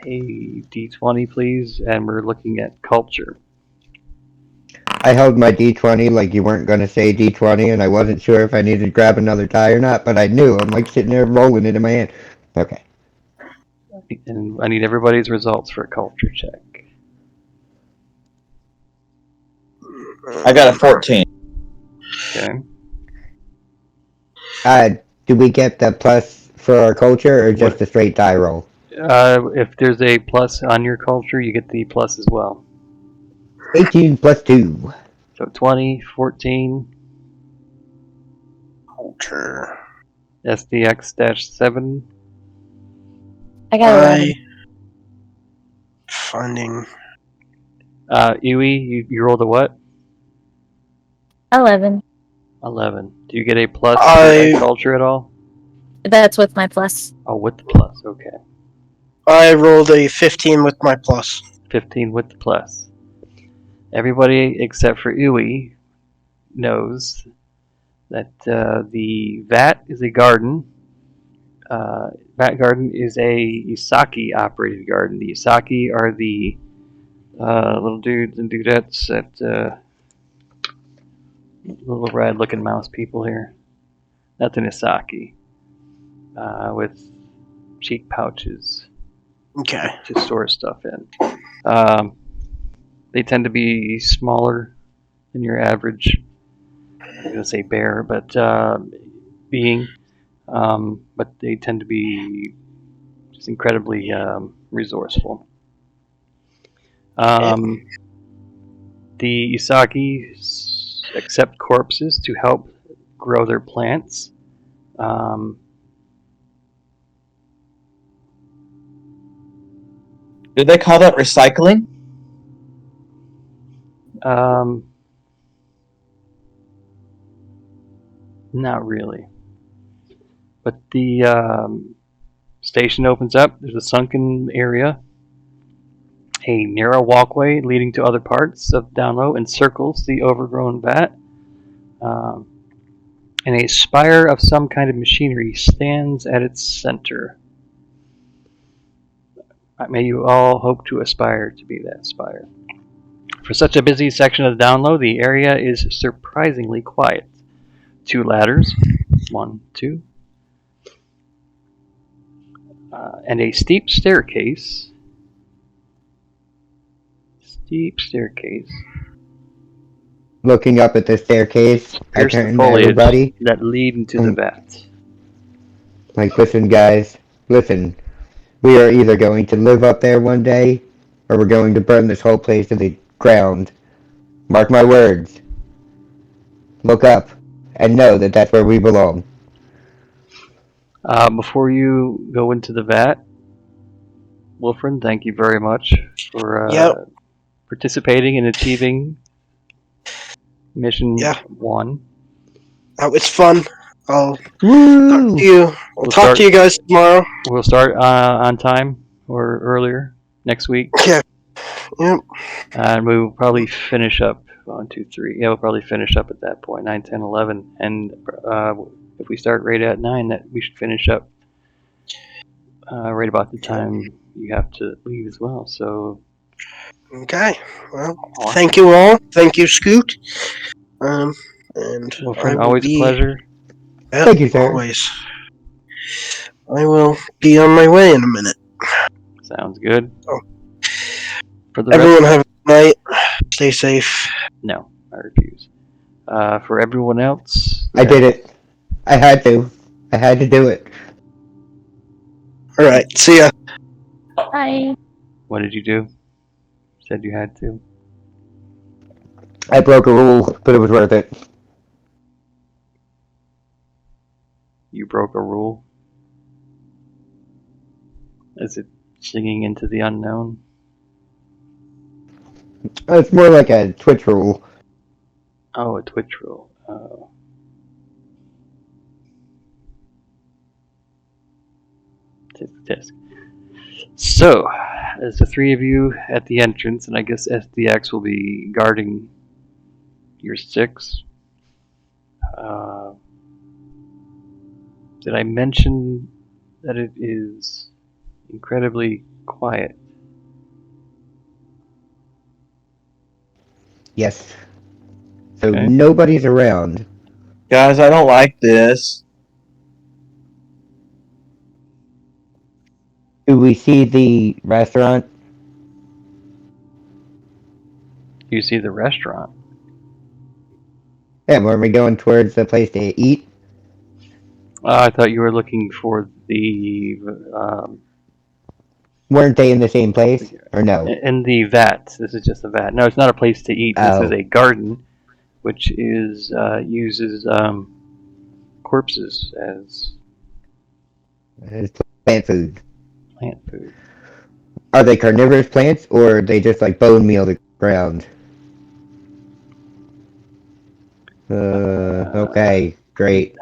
d20, please, and we're looking at culture. I held my D20 like you weren't going to say D20, and I wasn't sure if I needed to grab another die or not, but I knew. I'm like sitting there rolling it in my hand. Okay. And I need everybody's results for a culture check. I got a 14. Okay. Do we get the plus for our culture or just What? a straight die roll? If there's a plus on your culture, you get the plus as well. 18 plus 2. So 20, 14, Culture. SDX-7. I got 11. Finding. Iwi, you rolled a what? 11. 11. Do you get a plus I- for culture at all? That's with my plus. Oh, with the plus. Okay. I rolled a 15 with my plus. 15 with the plus. Everybody except for Iwi knows that the vat is a garden. Vat garden is a Isaki operated garden. The Isaki are the little dudes and dudettes that little red looking mouse people here. That's an Isaki with cheek pouches Okay. to store stuff in. They tend to be smaller than your average, I'm going to say bear, but being, but they tend to be just incredibly resourceful. The Isaki accept corpses to help grow their plants. Do they call that recycling? Not really. But the station opens up. There's a sunken area. A narrow walkway leading to other parts of down low encircles the overgrown vat. And a spire of some kind of machinery stands at its center. May you all hope to aspire to be that spire. For such a busy section of the down low, the area is surprisingly quiet. 2 ladders 1, 2. And a steep staircase. Steep staircase. Looking up at the staircase, I Pierce the turn to foliage everybody. that lead into the vat. Like, listen, guys, listen. We are either going to live up there one day, or we're going to burn this whole place to the ground. Mark my words. Look up, and know that that's where we belong. Before you go into the vat, Wilfred, thank you very much for Yep. participating and achieving mission Yeah. 1. That was fun. I'll talk Woo! to you. I'll talk to you guys tomorrow. We'll start on time or earlier next week. Yeah. Yep. And we will probably finish up 1, 2, 3. Yeah, we'll probably finish up at that point, 9, 10, 11. And if we start right at 9, that we should finish up right about the time you have to leave as well. So Okay. Well, awesome. thank you all. Thank you, Scoot. And Well, I friend, will always a be. pleasure. Yep, Thank you, sir. always. I will be on my way in a minute. Sounds good. Oh. For the Everyone rest, have a good night. Stay safe. no, I refuse. For everyone else, I did it. I had to. I had to do it. All right. See ya. Bye. What did you do? Said you had to. I broke a rule, but it was worth it. You broke a rule. Is it singing into the unknown? It's more like a Twitch rule. Oh, a Twitch rule. Oh. Tisk, tisk. So, there's the three of you at the entrance, and I guess SDX will be guarding your 6. Did I mention that it is incredibly quiet? Yes. So Okay. nobody's around. Guys, I don't like this. Do we see the restaurant? You see the restaurant. Yeah, were we going towards the place to eat? I thought you were looking for the Weren't they in the same place? Or no? in the vat. This is just a vat. No, it's not a place to eat. This is Oh. a garden, which is uses corpses as It's plant food. plant food. Are they carnivorous plants, or are they just like bone meal to ground? Okay, great.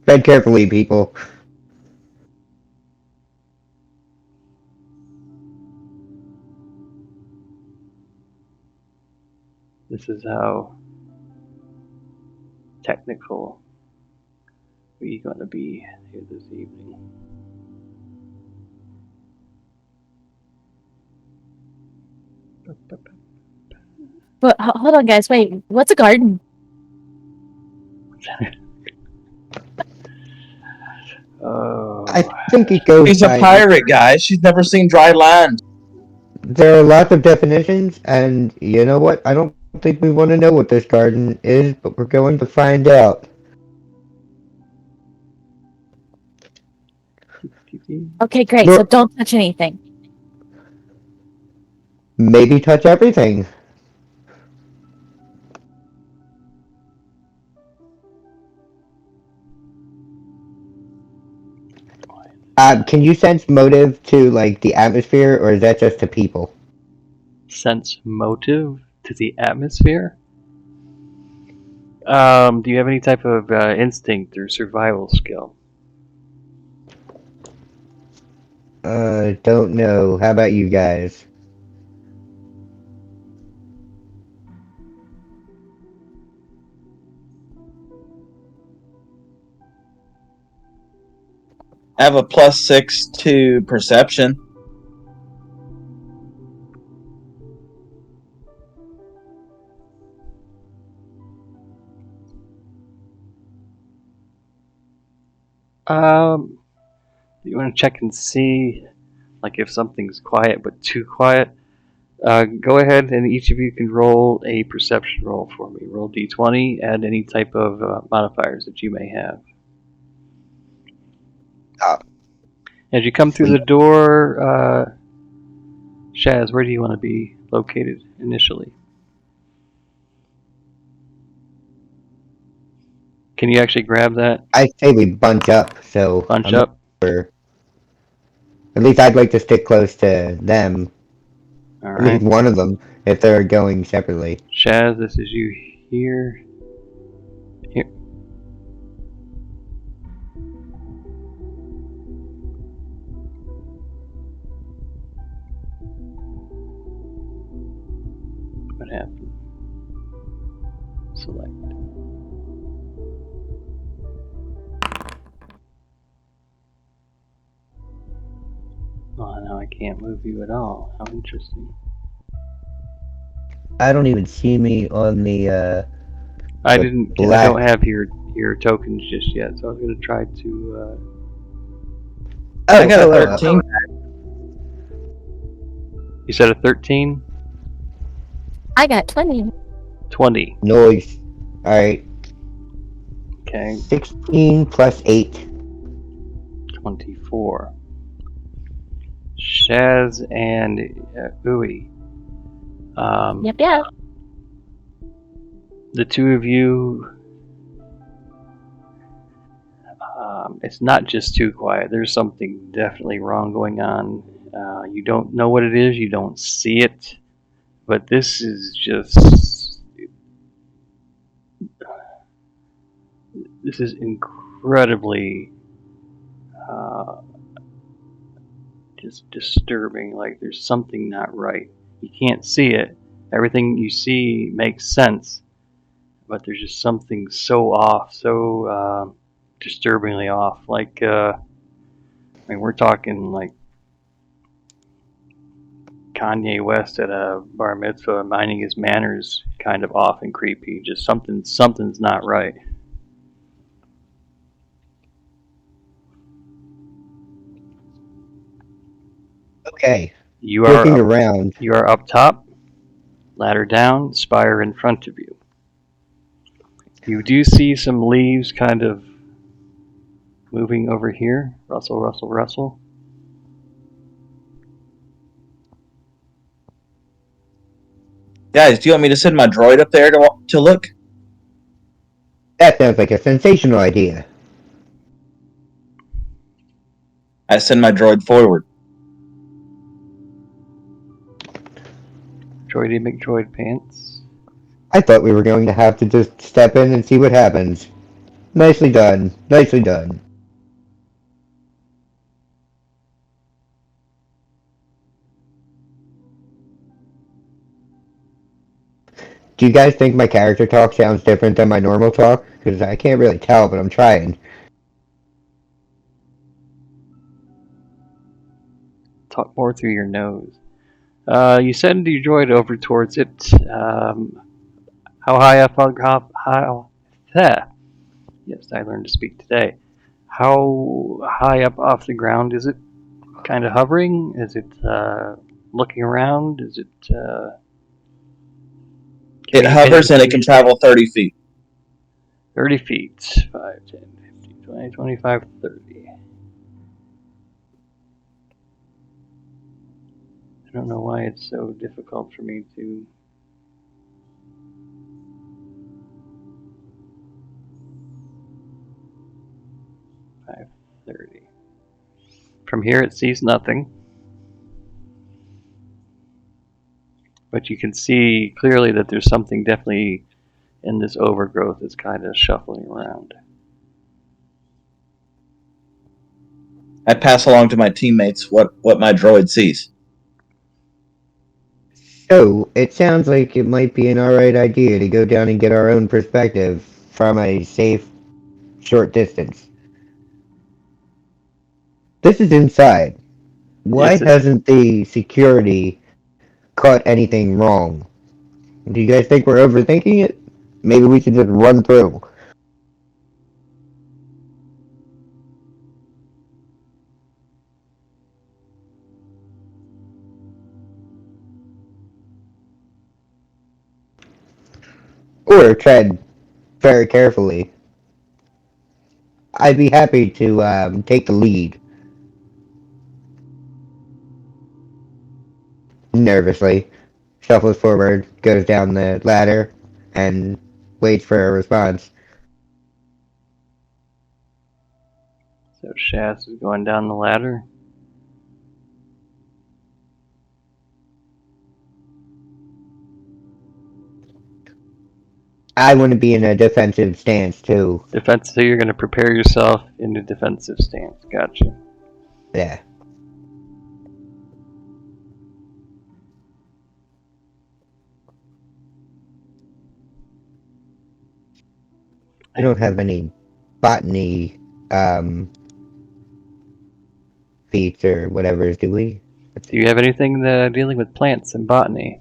Tread carefully, people. This is how technical we're going to be here this evening. But hold on, guys. Wait, what's a garden? Oh, I think it goes She's a by. pirate, guys. She's never seen dry land. There are lots of definitions, and you know what? I don't think we want to know what this garden is, but we're going to find out. Okay, great. Look- So don't touch anything. Maybe touch everything. Can you sense motive to like the atmosphere, or is that just to people? sense motive to the atmosphere. Do you have any type of instinct or survival skill? Don't know. How about you guys? I have a +6 to perception. You want to check and see, like if something's quiet but too quiet. Go ahead and each of you can roll a perception roll for me. Roll d20, add any type of modifiers that you may have. As you come through the door, Shaz, where do you want to be located initially? Can you actually grab that? I say we bunch up, so Bunch I'm not up? sure. At least I'd like to stick close to them. At least Alright. one of them, if they're going separately. Shaz, this is you here. Here. What happened? Select. Oh, now I can't move you at all. How interesting. I don't even see me on the, I the didn't. I black. don't have your tokens just yet, so I was gonna try to. I got a 13. You said a 13? I got 20. 20. Noise. Alright. Okay. 16 plus 8. 24. Shaz and Uwe. Yep. The two of you. It's not just too quiet. There's something definitely wrong going on. You don't know what it is. You don't see it. But this is just. This is incredibly. Just disturbing. Like there's something not right. You can't see it. Everything you see makes sense. But there's just something so off, so disturbingly off. Like, I mean, we're talking like Kanye West at a bar mitzvah, minding his manners, kind of off and creepy. Just something's not right. Okay. You are Looking up, around. you are up top, ladder down, spire in front of you. You do see some leaves kind of moving over here. Rustle, rustle, rustle. Guys, do you want me to send my droid up there to look? That sounds like a sensational idea. I send my droid forward. Droidy McDroid pants. I thought we were going to have to just step in and see what happens. Nicely done. Nicely done. Do you guys think my character talk sounds different than my normal talk? Because I can't really tell, but I'm trying. Talk more through your nose. You send your droid over towards it. How high up on how? Yes, I learned to speak today. How high up off the ground is it? Kind of hovering? Is it looking around? Is it? It hovers and it can travel 30 feet. 30 feet. 5, 10, 15, 20, 25, 30. I don't know why it's so difficult for me to. 530. From here it sees nothing. But you can see clearly that there's something definitely in this overgrowth that's kind of shuffling around. I pass along to my teammates what my droid sees. So, it sounds like it might be an alright idea to go down and get our own perspective from a safe, short distance. This is inside. Why hasn't the security caught anything wrong? Do you guys think we're overthinking it? Maybe we should just run through. or tread very carefully. I'd be happy to take the lead. Nervously, shuffles forward, goes down the ladder, and waits for a response. So Shaz is going down the ladder. I want to be in a defensive stance too. So you're going to prepare yourself in a defensive stance. Gotcha. Yeah. I don't have any botany feats or whatever, do we? Do you have anything dealing with plants and botany?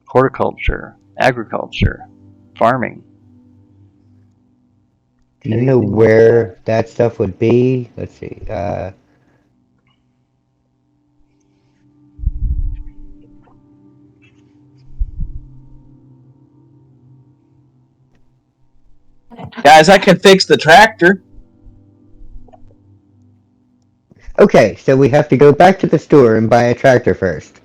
Horticulture, agriculture, farming? Do you know where that stuff would be? Let's see. Guys, I can fix the tractor. Okay, so we have to go back to the store and buy a tractor first.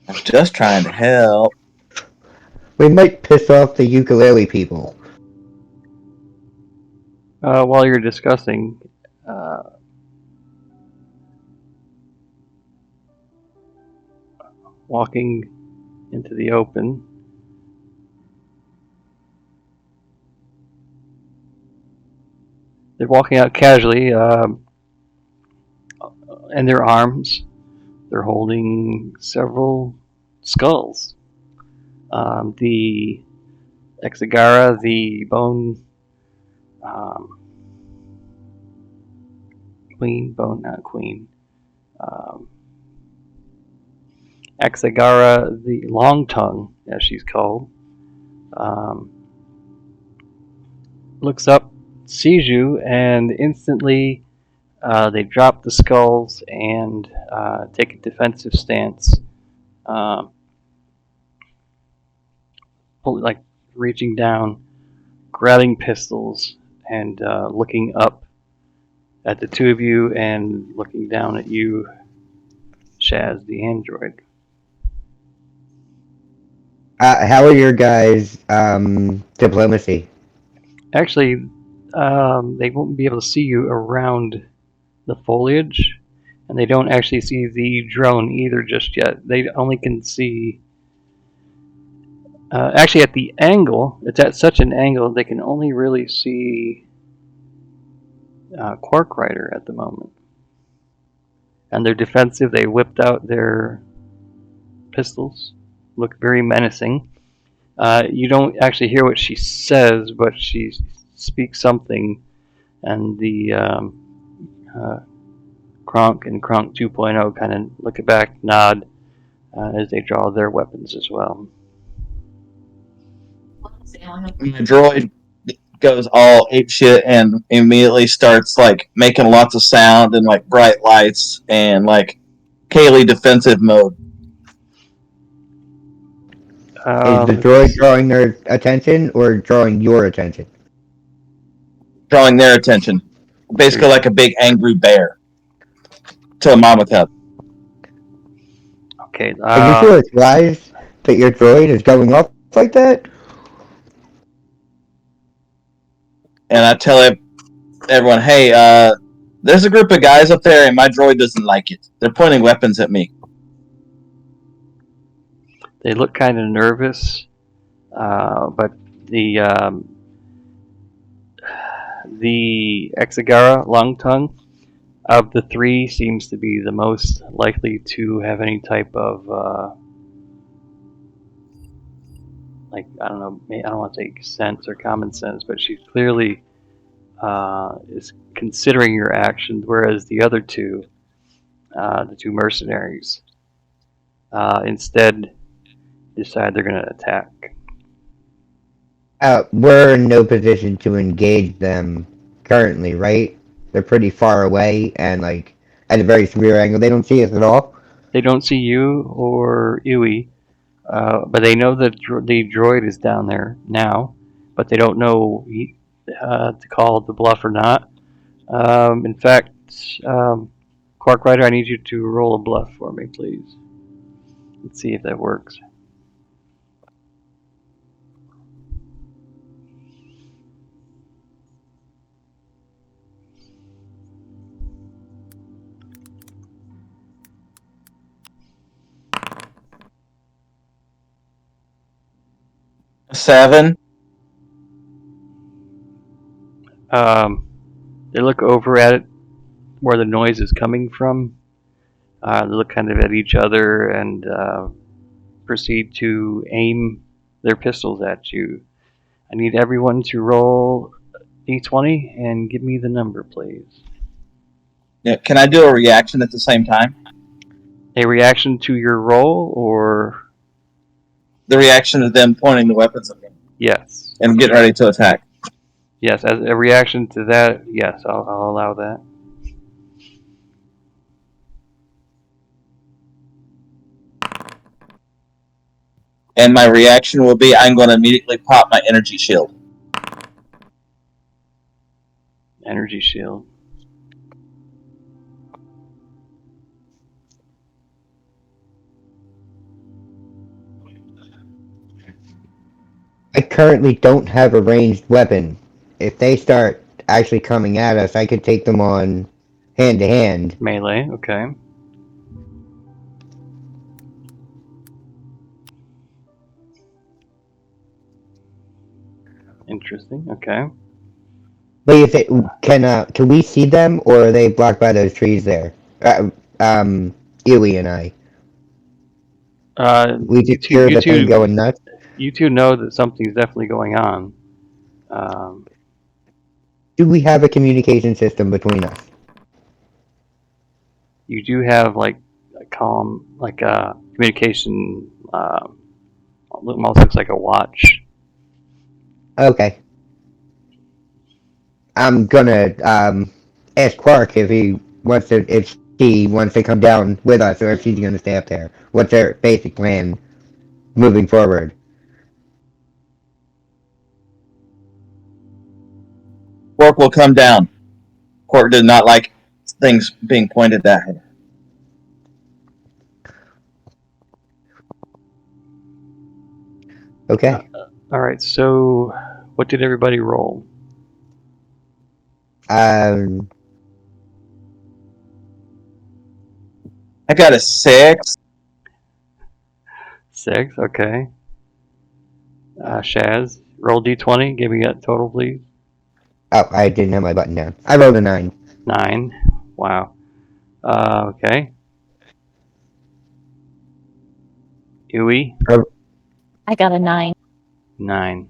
I'm just trying to help. We might piss off the ukulele people. While you're discussing, walking into the open, they're walking out casually, in their arms. They're holding several skulls. The Exagara, the bone not queen. Exagara, the long tongue, as she's called, looks up, sees you, and instantly they drop the skulls and take a defensive stance, like reaching down, grabbing pistols, and looking up at the two of you and looking down at you, Shaz, the android. How are your guys' diplomacy? Actually, they won't be able to see you around the foliage, and they don't actually see the drone either just yet. They only can see. Actually, at the angle, it's at such an angle they can only really see Quark Rider at the moment. And they're defensive. They whipped out their pistols, look very menacing. You don't actually hear what she says, but she speaks something, and the Kronk and Kronk 2.0 kind of look back, nod as they draw their weapons as well. My droid goes all apeshit and immediately starts like making lots of sound and like bright lights and like Kaylee defensive mode. Is the droid drawing their attention or drawing your attention? Drawing their attention. Basically like a big angry bear to a mama cub. Okay. Are you sure it's wise that your droid is going off like that? And I tell everyone, hey, there's a group of guys up there and my droid doesn't like it. They're pointing weapons at me. They look kind of nervous, but the Exagara, Long Tongue, of the three seems to be the most likely to have any type of like, I don't know, I don't want to say sense or common sense, but she clearly is considering your actions, whereas the other two, the two mercenaries, instead decide they're going to attack. We're in no position to engage them currently, right? They're pretty far away and like at a very severe angle. They don't see us at all. They don't see you or Iwi. But they know that the droid is down there now, but they don't know to call the bluff or not. In fact, Quark Rider, I need you to roll a bluff for me, please. Let's see if that works. Seven. They look over at it where the noise is coming from. They look kind of at each other and proceed to aim their pistols at you. I need everyone to roll d20 and give me the number, please. Yeah. Can I do a reaction at the same time? A reaction to your roll, or The reaction is them pointing the weapons at me yes, and getting ready to attack. yes, as a reaction to that, yes, I'll allow that. And my reaction will be I'm going to immediately pop my energy shield. Energy shield. I currently don't have a ranged weapon. If they start actually coming at us, I could take them on hand to hand. Melee, okay. Interesting, okay. But if they can we see them, or are they blocked by those trees there? Iwi and I. We You just two, hear the thing going nuts. you two know that something's definitely going on. Um, Do we have a communication system between us? you do have like a communication. Almost looks like a watch. Okay. I'm gonna ask Quark if she wants to come down with us, or if she's gonna stay up there. What's their basic plan moving forward? Quark will come down. Quark does not like things being pointed at him. Okay. All right. So, what did everybody roll? Um, I got a 6. 6. Okay. Shaz, roll d20. Give me that total, please. oh, I didn't have my button down. I rolled a 9. 9. Wow. Okay. Yui, I got a 9. 9.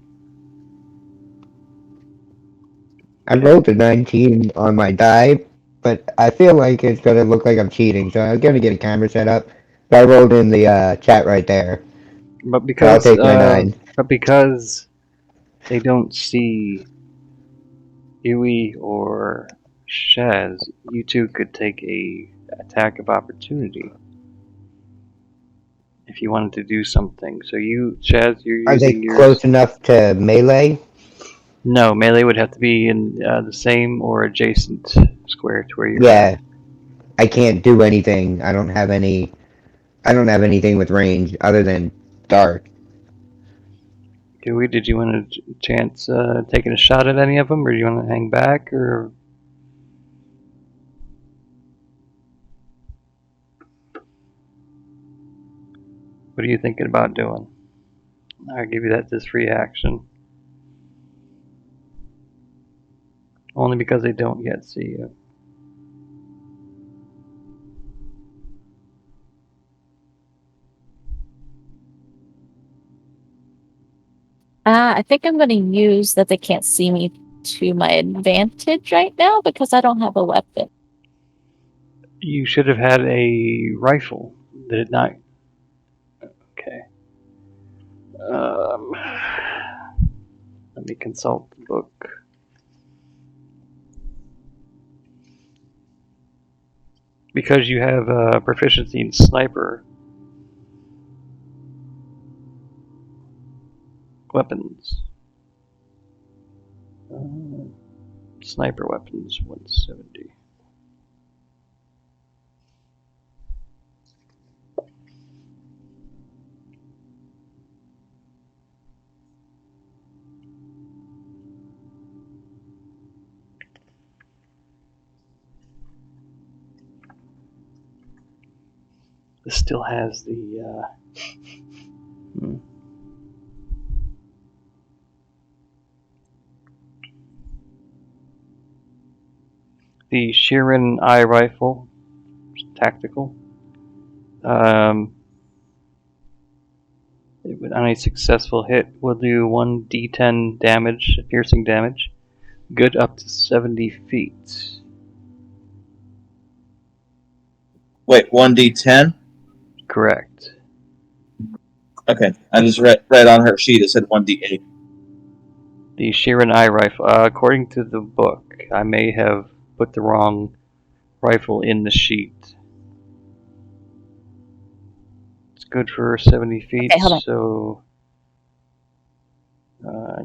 I rolled a 19 on my die, but I feel like it's gonna look like I'm cheating, so I'm gonna get a camera set up. So I rolled in the chat right there. But So I'll because take my 9. they don't see Yui or Shaz, you two could take a attack of opportunity if you wanted to do something. So you, Shaz, you're Are they using yours. close enough to melee? No, melee would have to be in the same or adjacent square to where you're at. Yeah, I can't do anything. I don't have any. I don't have anything with range other than dart. Yui, did you want to chance taking a shot at any of them, or do you want to hang back, or what are you thinking about doing? I'll give you that this free action. Only because they don't yet see you. I think I'm going to use that they can't see me to my advantage right now because I don't have a weapon. You should have had a rifle. Did it not? Okay. Let me consult the book. Because you have proficiency in sniper, weapons. Sniper weapons, 170. This still has the the Sheeran eye rifle, tactical. On a successful hit, will do 1d10 damage, piercing damage, good up to 70 feet. Wait, 1d10? Correct. Okay, I just read on her sheet it said 1d8. The Sheeran eye rifle, according to the book, I may have put the wrong rifle in the sheet. It's good for 70 feet, Okay, hold on. so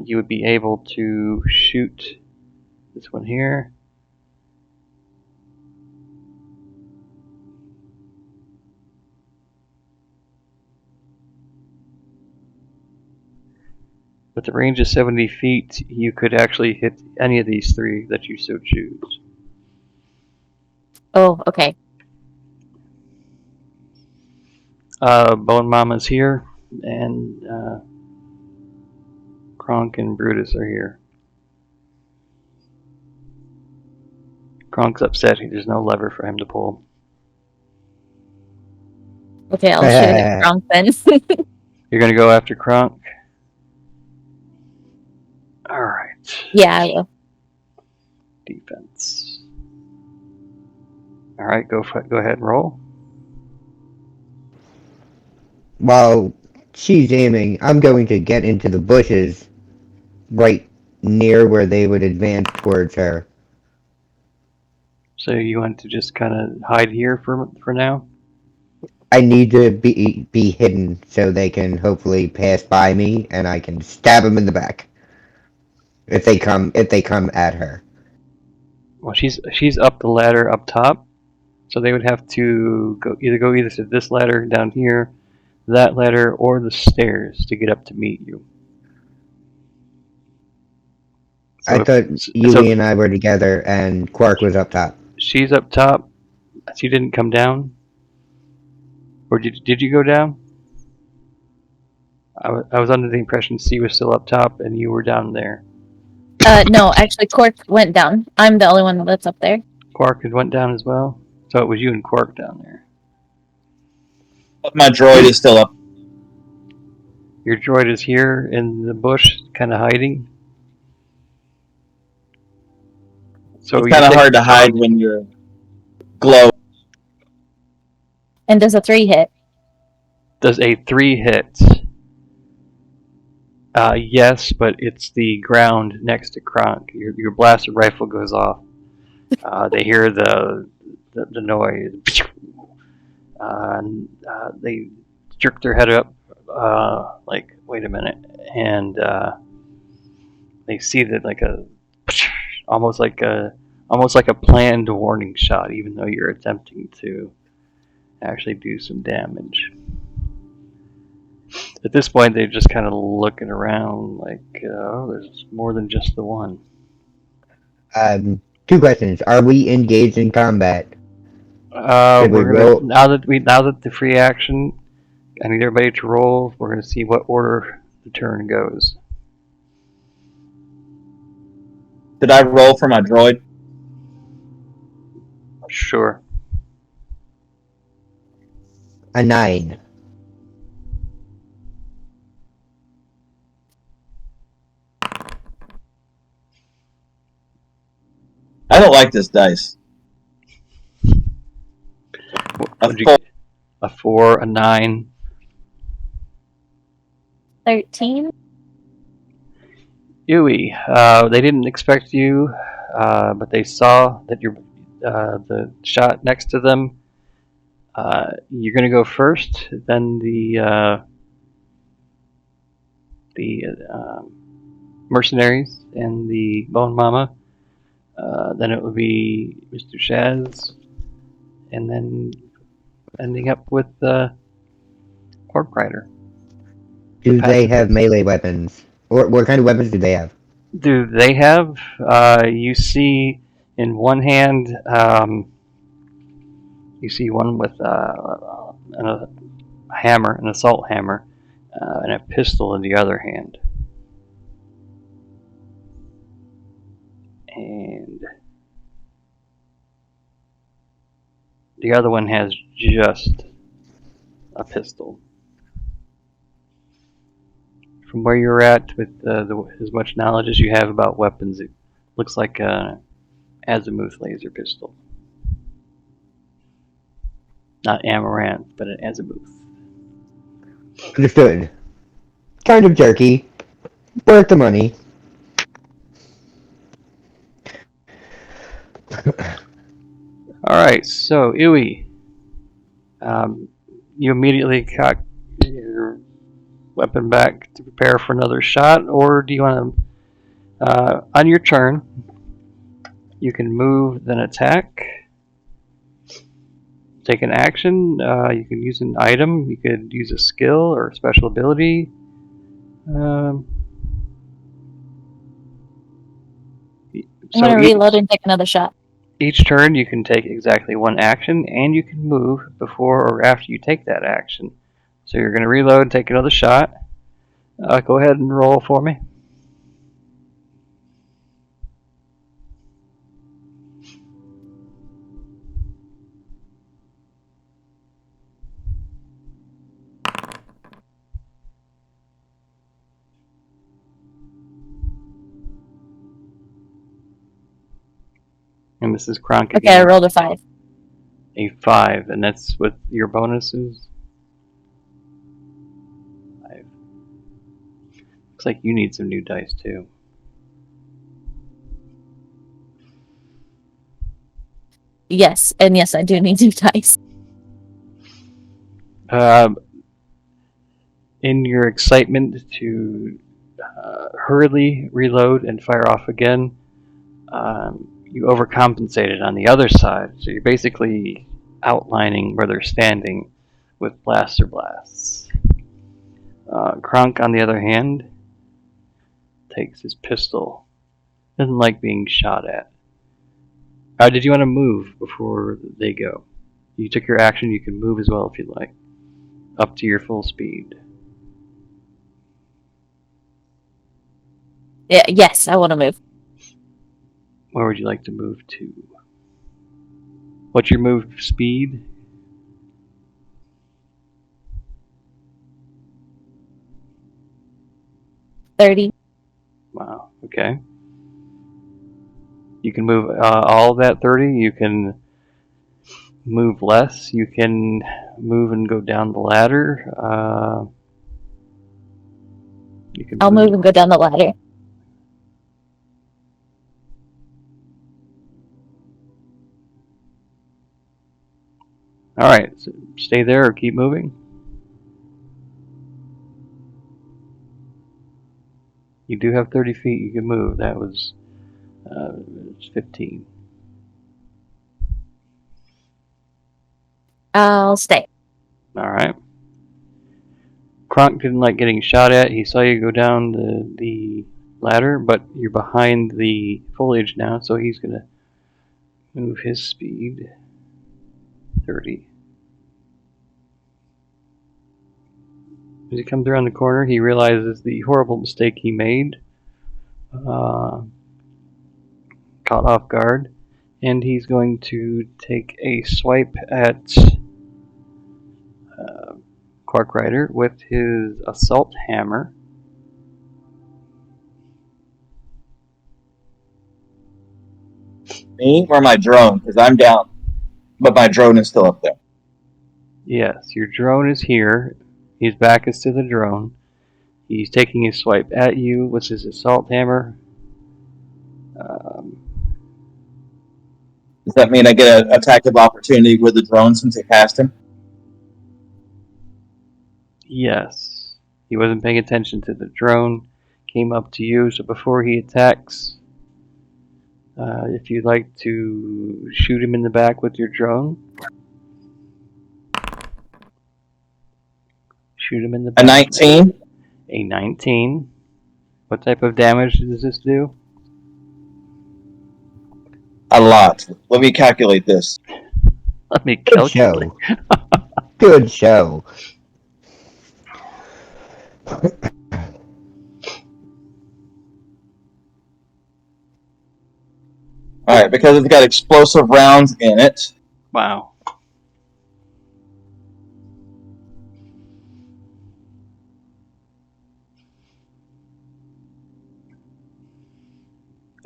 you would be able to shoot this one here. With the range of 70 feet, you could actually hit any of these three that you so choose. Oh, okay. Bone Mama's here, and Kronk and Brutus are here. Kronk's upset. There's no lever for him to pull. Okay, I'll shoot it at Gronk then. You're gonna go after Kronk? Alright. Yeah, I will. Defense. Alright, go ahead and roll. While she's aiming, I'm going to get into the bushes right near where they would advance towards her. So you want to just kind of hide here for now? I need to be hidden so they can hopefully pass by me and I can stab them in the back if they come at her. Well, she's up the ladder up top, so they would have to go either to this ladder down here, that ladder, or the stairs to get up to meet you. So I thought Yui and I were together and Quark was up top. She's up top. She didn't come down, or did you go down? I was under the impression C was still up top and you were down there. No, actually, Quark went down. I'm the only one that's up there. Quark went down as well? So it was you and Quark down there. My droid is still up. Your droid is here in the bush, kind of hiding. So it's kind of hard to hide when you're glow. And does a 3 hit? Does a 3 hit? Yes, but it's the ground next to Kronk. Your blaster rifle goes off. They hear the noise. They jerk their head up, like, wait a minute, and they see that almost like a planned warning shot, even though you're attempting to actually do some damage. At this point, they're just kind of looking around, like, oh, there's more than just the one. 2 questions. Are we engaged in combat? We're gonna now that the free action, I need everybody to roll. We're gonna see what order the turn goes. Did I roll for my droid? Sure. A 9. I don't like this dice. A 4, a 9. 13. Yui, they didn't expect you, but they saw that you're the shot next to them. You're gonna go first. Then the mercenaries and the Bone Mama. Then it would be Mr. Shaz, and then ending up with the Quark Rider. Do The they have pacifist. melee weapons? Or what kind of weapons do they have? Do they have? You see in one hand, you see one with a hammer, an assault hammer, and a pistol in the other hand. And the other one has just a pistol. From where you're at, with as much knowledge as you have about weapons, it looks like an azimuth laser pistol. Not amaranth, but an azimuth. Understood. Kind of jerky. Worth the money. Alright, so Iwi, you immediately cock your weapon back to prepare for another shot, or do you want to, on your turn, you can move, then attack, take an action, you can use an item, you could use a skill or a special ability. I'm going to reload and take another shot. Each turn you can take exactly one action, and you can move before or after you take that action. So you're going to reload and take another shot. Go ahead and roll for me. And this is Kronk Okay, I again. rolled a 5. A 5, and that's with your bonuses. 5. Looks like you need some new dice too. Yes, and yes, I do need new dice. In your excitement to hurriedly reload and fire off again, you overcompensated on the other side. So you're basically outlining where they're standing with blaster blasts. Kronk, on the other hand, takes his pistol. Doesn't like being shot at. Did you want to move before they go? You took your action, you can move as well if you'd like. Up to your full speed. Yeah, yes, I want to move. Where would you like to move to? What's your move speed? 30. Wow, okay. You can move all of that 30. You can move less. You can move and go down the ladder. You can I'll move and go down the ladder. Alright, so stay there or keep moving. You do have 30 feet you can move. That was 15. I'll stay. Alright. Kronk didn't like getting shot at. He saw you go down the ladder, but you're behind the foliage now, so he's going to move his speed 30. As he comes around the corner, he realizes the horrible mistake he made. Caught off guard. And he's going to take a swipe at Quark Rider with his assault hammer. Me or my drone? Because I'm down, but my drone is still up there. Yes, your drone is here. His back is to the drone. He's taking a swipe at you with his assault hammer. Does that mean I get an attack of opportunity with the drone since I cast him? Yes. He wasn't paying attention to the drone. Came up to you, so before he attacks, if you'd like to shoot him in the back with your drone, shoot him in the A back. 19. A 19. What type of damage does this do? A lot. Let me calculate this. Let me Good calculate. show. Good show. All right, because it's got explosive rounds in it. Wow.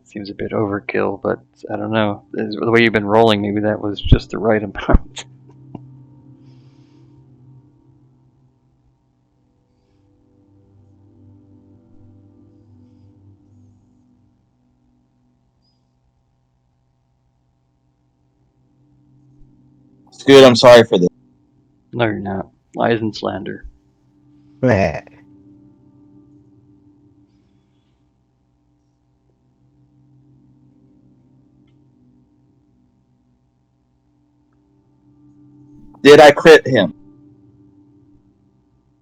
Seems a bit overkill, but I don't know. The way you've been rolling, maybe that was just the right amount. Scoot, I'm sorry for this. No, you're not. Lies and slander. Did I crit him?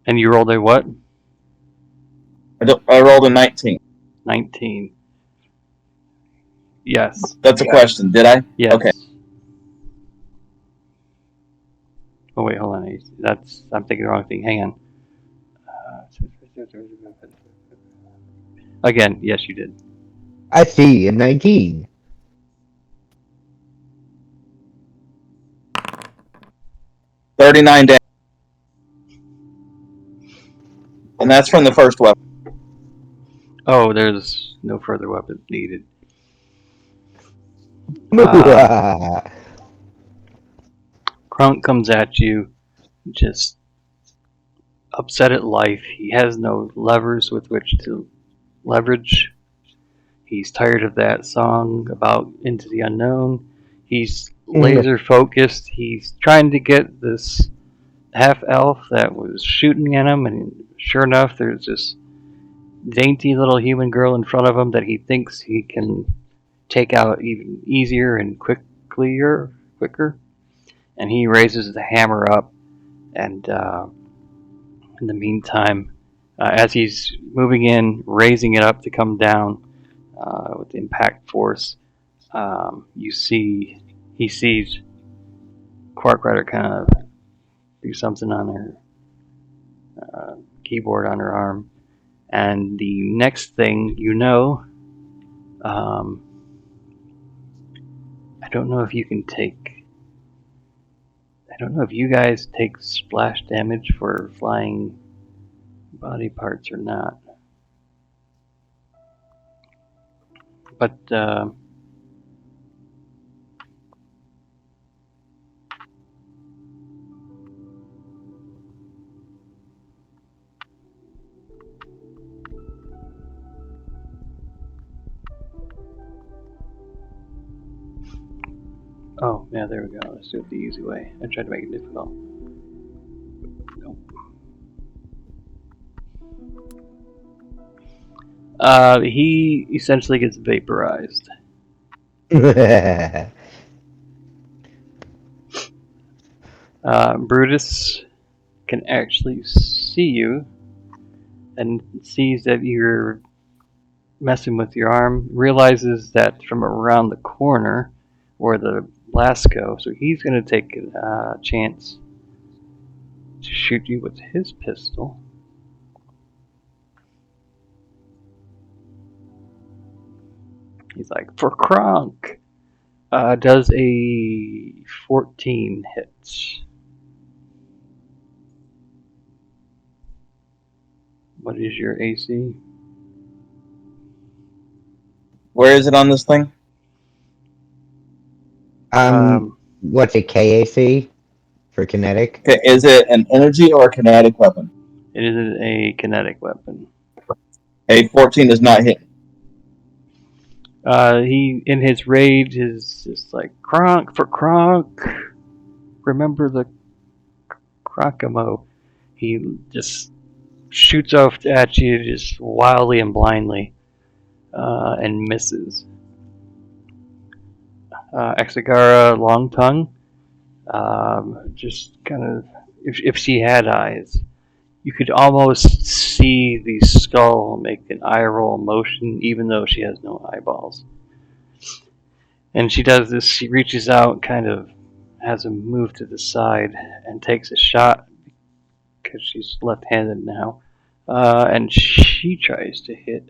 And you rolled a what? I rolled a 19. 19. Yes. That's a question. Did I? Yes. Okay. Oh wait, hold on. I'm thinking the wrong thing. Hang on. Again, yes, you did. I see, a 19. $39 damage. And that's from the first weapon. Oh, there's no further weapons needed. Krunk comes at you, just upset at life. He has no levers with which to leverage. He's tired of that song about Into the Unknown. He's laser focused. He's trying to get this half elf that was shooting at him, and sure enough, there's this dainty little human girl in front of him that he thinks he can take out even easier and quicker. And he raises the hammer up, and in the meantime, as he's moving in, raising it up to come down with impact force, he sees Quark Rider kind of do something on her keyboard on her arm, and the next thing you know, I don't know if you can take. I don't know if you guys take splash damage for flying body parts or not. But oh, yeah, there we go. Let's do it the easy way. I tried to make it difficult. Nope. He essentially gets vaporized. Brutus can actually see you and sees that you're messing with your arm, realizes that from around the corner where the blasts go, so he's going to take a chance to shoot you with his pistol. He's like, for Kronk! Does a 14 hit? What is your AC? Where is it on this thing? What's a KAC for kinetic? Okay, is it an energy or a kinetic weapon? It is a kinetic weapon. A 14 does not hit. He, in his rage, is just like, Kronk, for Kronk! Remember the Kronkamo. He just shoots off at you just wildly and blindly, and misses. Exagara, long tongue, just kind of, if she had eyes, you could almost see the skull make an eye roll motion, even though she has no eyeballs. And she does this, she reaches out, kind of has him move to the side, and takes a shot, because she's left handed now. And she tries to hit.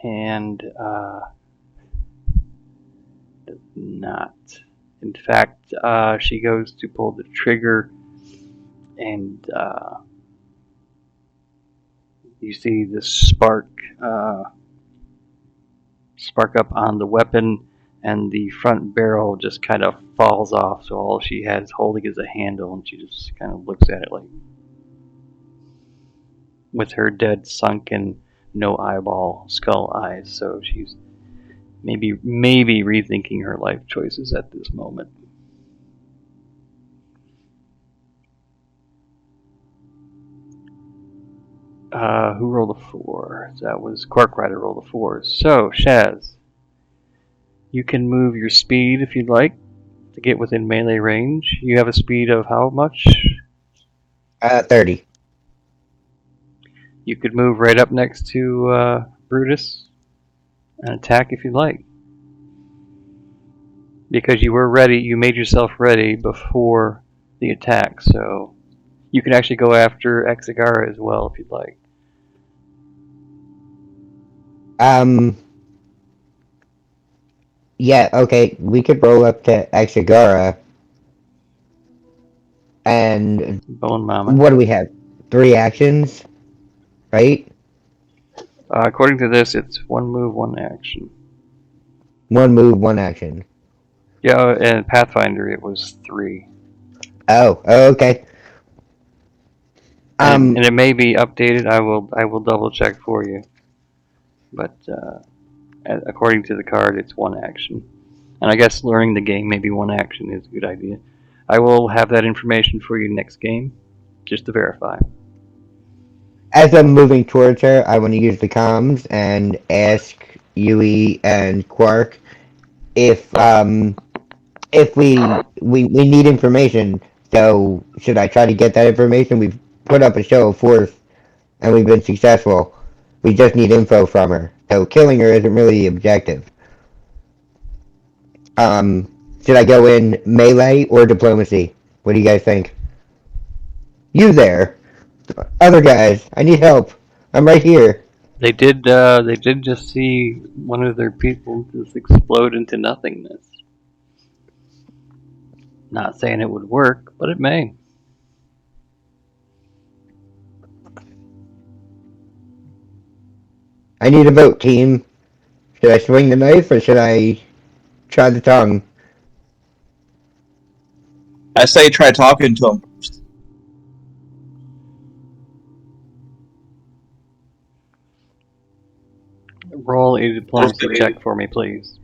And does not. In fact, she goes to pull the trigger, and you see the spark up on the weapon, and the front barrel just kind of falls off. So all she has holding is a handle, and she just kind of looks at it like, with her dead, sunken, no eyeball skull eyes. So she's maybe rethinking her life choices at this moment. Who rolled a 4? That was Quark Rider rolled a 4. So, Shaz, you can move your speed if you'd like to get within melee range. You have a speed of how much? 30. You could move right up next to Brutus and attack if you'd like. Because you were ready, you made yourself ready before the attack, so you can actually go after Exagara as well if you'd like. Yeah, okay, we could roll up to Exagara. And Bone Mama. what do we have? 3 actions, right? According to this, it's 1 move, 1 action. 1 move, 1 action. Yeah, and Pathfinder it was 3. Oh, okay. And it may be updated. I will double check for you. But according to the card, it's 1 action. And I guess learning the game, maybe 1 action is a good idea. I will have that information for you next game, just to verify. As I'm moving towards her, I want to use the comms and ask Yui and Quark if we need information. So should I try to get that information? We've put up a show of force and we've been successful. We just need info from her. So killing her isn't really the objective. Should I go in melee or diplomacy? What do you guys think? You there? Other guys, I need help. I'm right here. They did just see one of their people just explode into nothingness. Not saying it would work, but it may. I need a vote, team. Should I swing the knife or should I try the tongue? I say try talking to him first. Roll a diplomacy check for me, please.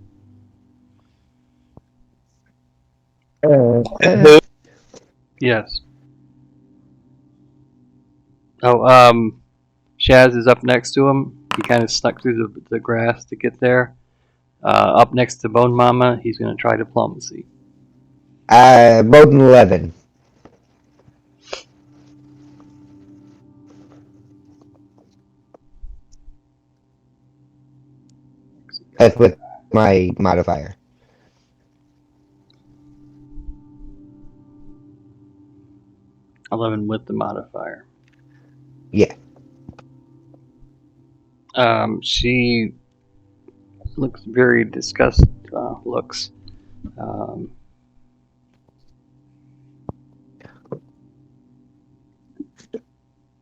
Who? Yes. Oh, Shaz is up next to him. He kind of snuck through the grass to get there. Up next to Bone Mama, he's going to try diplomacy. Rolled an 11. That's with my modifier. $11 with the modifier. Yeah. She looks very disgusted.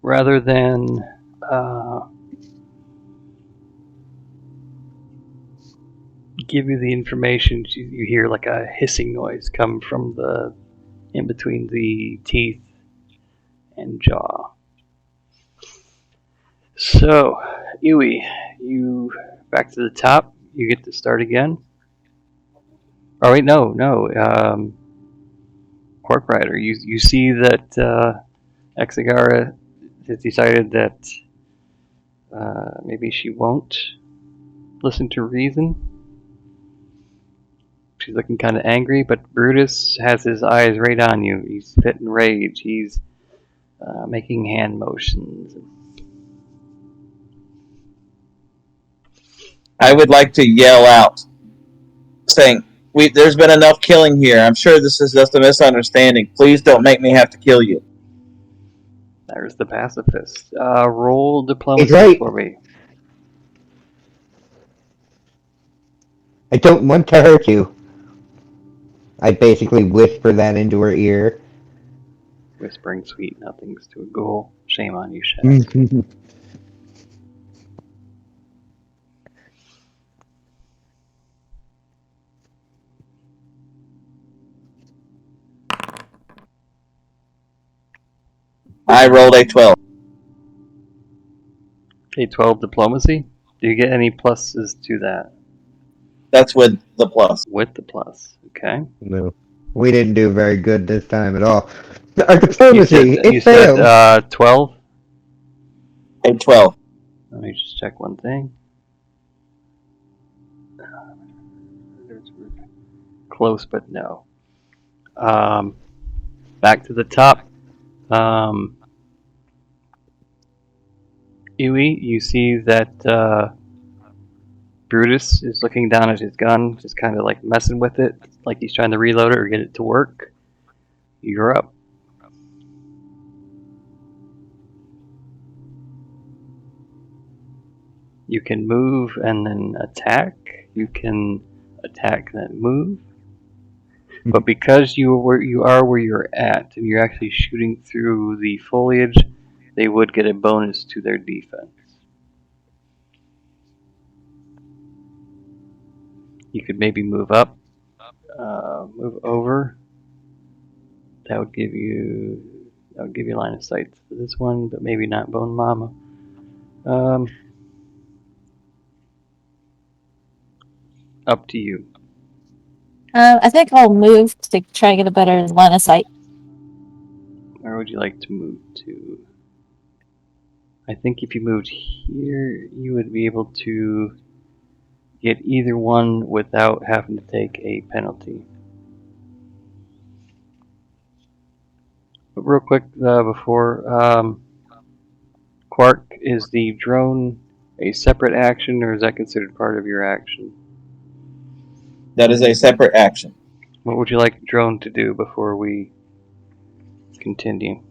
Rather than give you the information, you hear like a hissing noise come from the in between the teeth and jaw. So, Yui, you back to the top. You get to start again. Oh wait, no. Quark Rider. You see that Exagara has decided that maybe she won't listen to reason. She's looking kind of angry, but Brutus has his eyes right on you. He's fit in rage. He's making hand motions. I would like to yell out, saying, there's been enough killing here. I'm sure this is just a misunderstanding. Please don't make me have to kill you. There's the pacifist. Roll He's diplomacy right. for me. I don't want to hurt you. I basically whisper that into her ear. Whispering sweet nothings to a ghoul. Shame on you, Shax. I rolled a 12. Okay, 12 diplomacy. Do you get any pluses to that? That's with the plus. With the plus, okay. No. We didn't do very good this time at all. Our You diplomacy, said it failed. 12. A 12. Let me just check one thing. Close, but no. Back to the top. Iwi, you see that Brutus is looking down at his gun, just kind of like messing with it, like he's trying to reload it or get it to work. You're up. You can move and then attack. You can attack and then move. But because you are where you're at and you're actually shooting through the foliage, they would get a bonus to their defense. You could maybe move up, move over. That would give you line of sight for this one, but maybe not Bone Mama. Up to you. I think I'll move to try and get a better line of sight. Where would you like to move to? I think if you moved here, you would be able to get either one without having to take a penalty. But real quick, before Quark, is the drone a separate action, or is that considered part of your action? That is a separate action. What would you like the drone to do before we continue?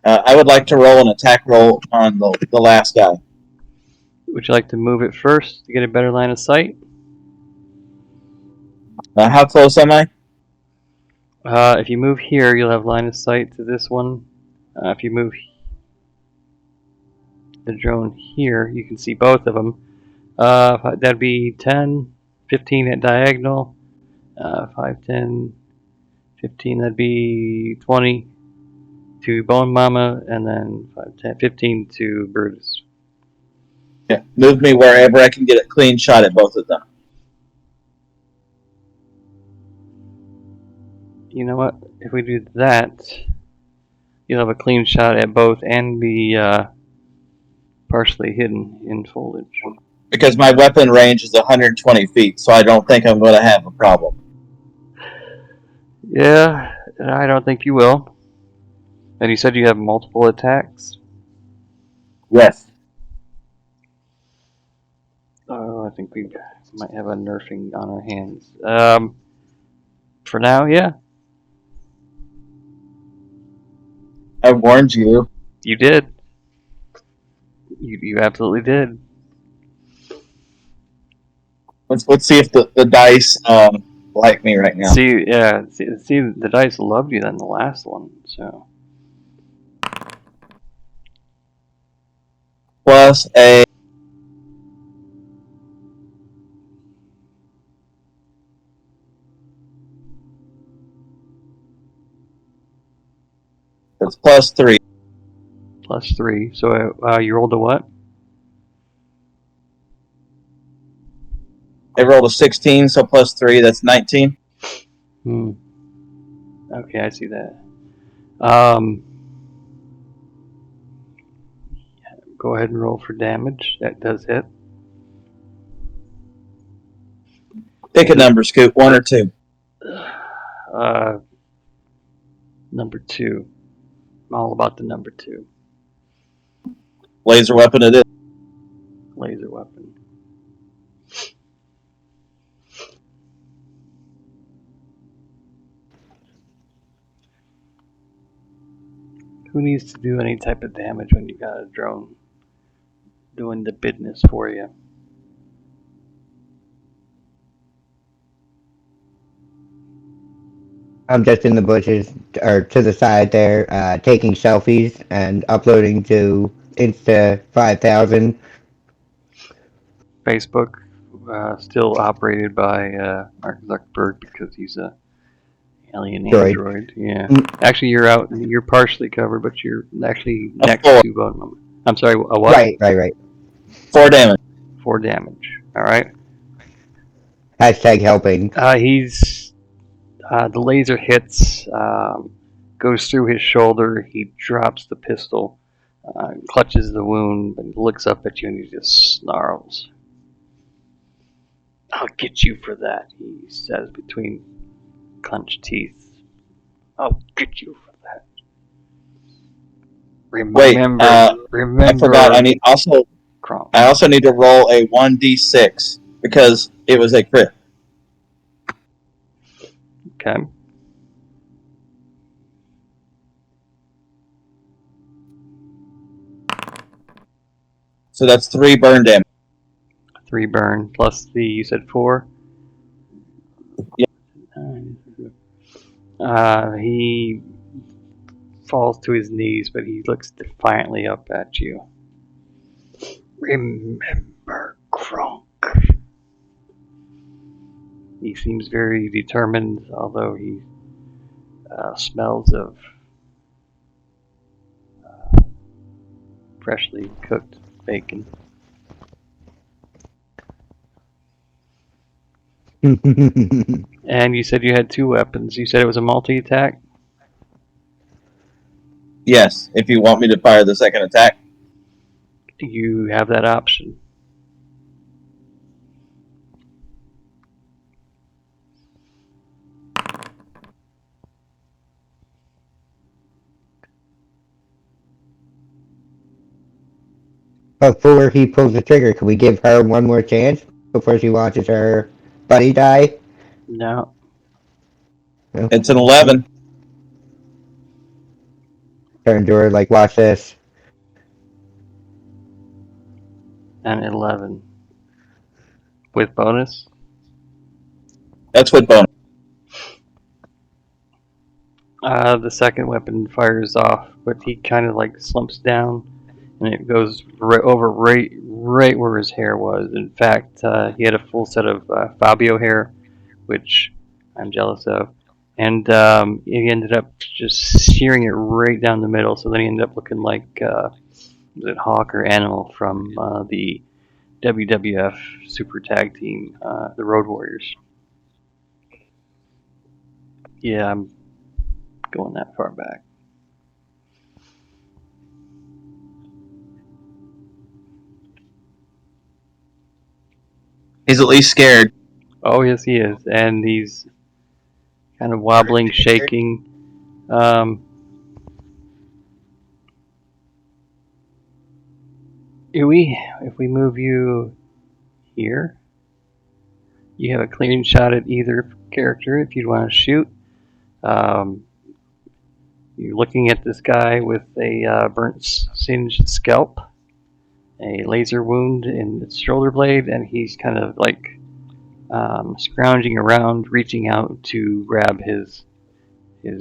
I would like to roll an attack roll on the last guy. Would you like to move it first to get a better line of sight? How close am I? If you move here, you'll have line of sight to this one. If you move the drone here, you can see both of them. That'd be 10, 15 at diagonal. 5, 10, 15, that'd be 20 to Bone Mama, and then 5, 10, 15 to Brutus. Yeah. Move me wherever I can get a clean shot at both of them. You know what? If we do that, you'll have a clean shot at both and be partially hidden in foliage. Because my weapon range is 120 feet, so I don't think I'm going to have a problem. Yeah, I don't think you will. And you said you have multiple attacks? Yes. Oh, I think we might have a nerfing on our hands. For now, yeah. I warned you. You did. You absolutely did. Let's see if the dice like me right now. See, the dice loved you than the last one, so. Plus a. It's plus 3. +3. So you rolled a what? It rolled a 16, so plus 3, that's 19. Okay, I see that. Go ahead and roll for damage. That does hit. Pick a number, Scoot, 1 or 2. Number 2. I'm all about the number 2. Laser weapon it is. Laser weapon. Who needs to do any type of damage when you got a drone doing the business for you? I'm just in the bushes or to the side there, taking selfies and uploading to Insta 5000. Facebook, still operated by Mark Zuckerberg because he's a alien Droid. android. Yeah. Actually, you're out. You're partially covered, but you're actually A next 4. to Bone Moment. I'm sorry. A what? Right. 4 damage. 4 damage. All right. Hashtag helping. He's the laser hits, goes through his shoulder. He drops the pistol, clutches the wound, and looks up at you, and he just snarls. "I'll get you for that," he says between clenched teeth. "I'll get you for that." Wait, Remember. I forgot. I also need to roll a 1d6 because it was a crit. Okay. So that's 3 burn damage. 3 burn plus you said 4? Yeah. He falls to his knees, but he looks defiantly up at you. "Remember, Kronk." He seems very determined, although he smells of freshly cooked bacon. And you said you had 2 weapons. You said it was a multi-attack? Yes, if you want me to fire the second attack. You have that option. Before he pulls the trigger, can we give her one more chance before she watches her buddy die? No. It's an 11. Turn to her like, watch this. And 11. With bonus? That's with bonus. The second weapon fires off, but he kind of like slumps down, and it goes right where his hair was. In fact, he had a full set of Fabio hair, which I'm jealous of, and he ended up just shearing it right down the middle. So then he ended up looking like was it Hawk or Animal from the WWF Super Tag Team, the Road Warriors. Yeah, I'm going that far back. He's at least scared. Oh yes, he is, and he's kind of wobbling, shaking. If we move you here, you have a clean shot at either character if you'd want to shoot. You're looking at this guy with a burnt, singed scalp, a laser wound in its shoulder blade, and he's kind of like scrounging around, reaching out to grab his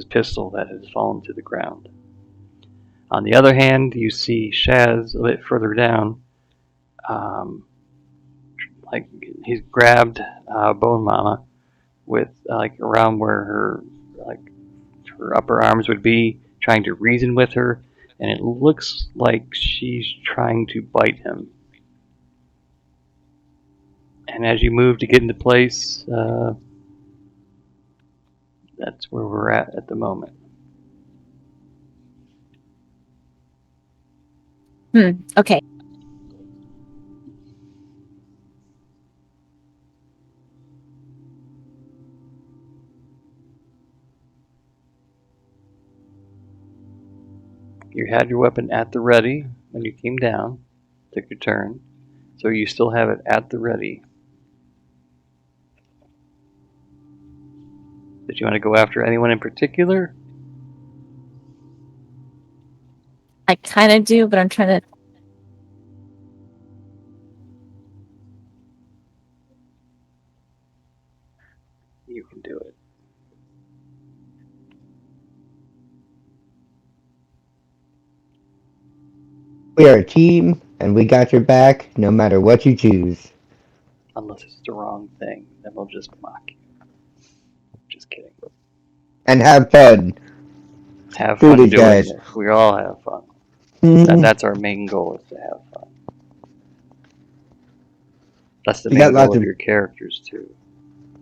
pistol that has fallen to the ground. On the other hand, you see Shaz a bit further down. Like he's grabbed Bone Mama with like around where her upper arms would be, trying to reason with her, and it looks like she's trying to bite him. And as you move to get into place, that's where we're at the moment. Okay. You had your weapon at the ready when you came down, took your turn, so you still have it at the ready. Did you want to go after anyone in particular? I kind of do, but I'm trying to. You can do it. We are a team, and we got your back no matter what you choose. Unless it's the wrong thing, then we'll just mock you. Just kidding. And have fun. Have Do fun these doing guys. this. We all have fun. That's our main goal, is to have fun. That's the You main got goal lots of of. your characters, too.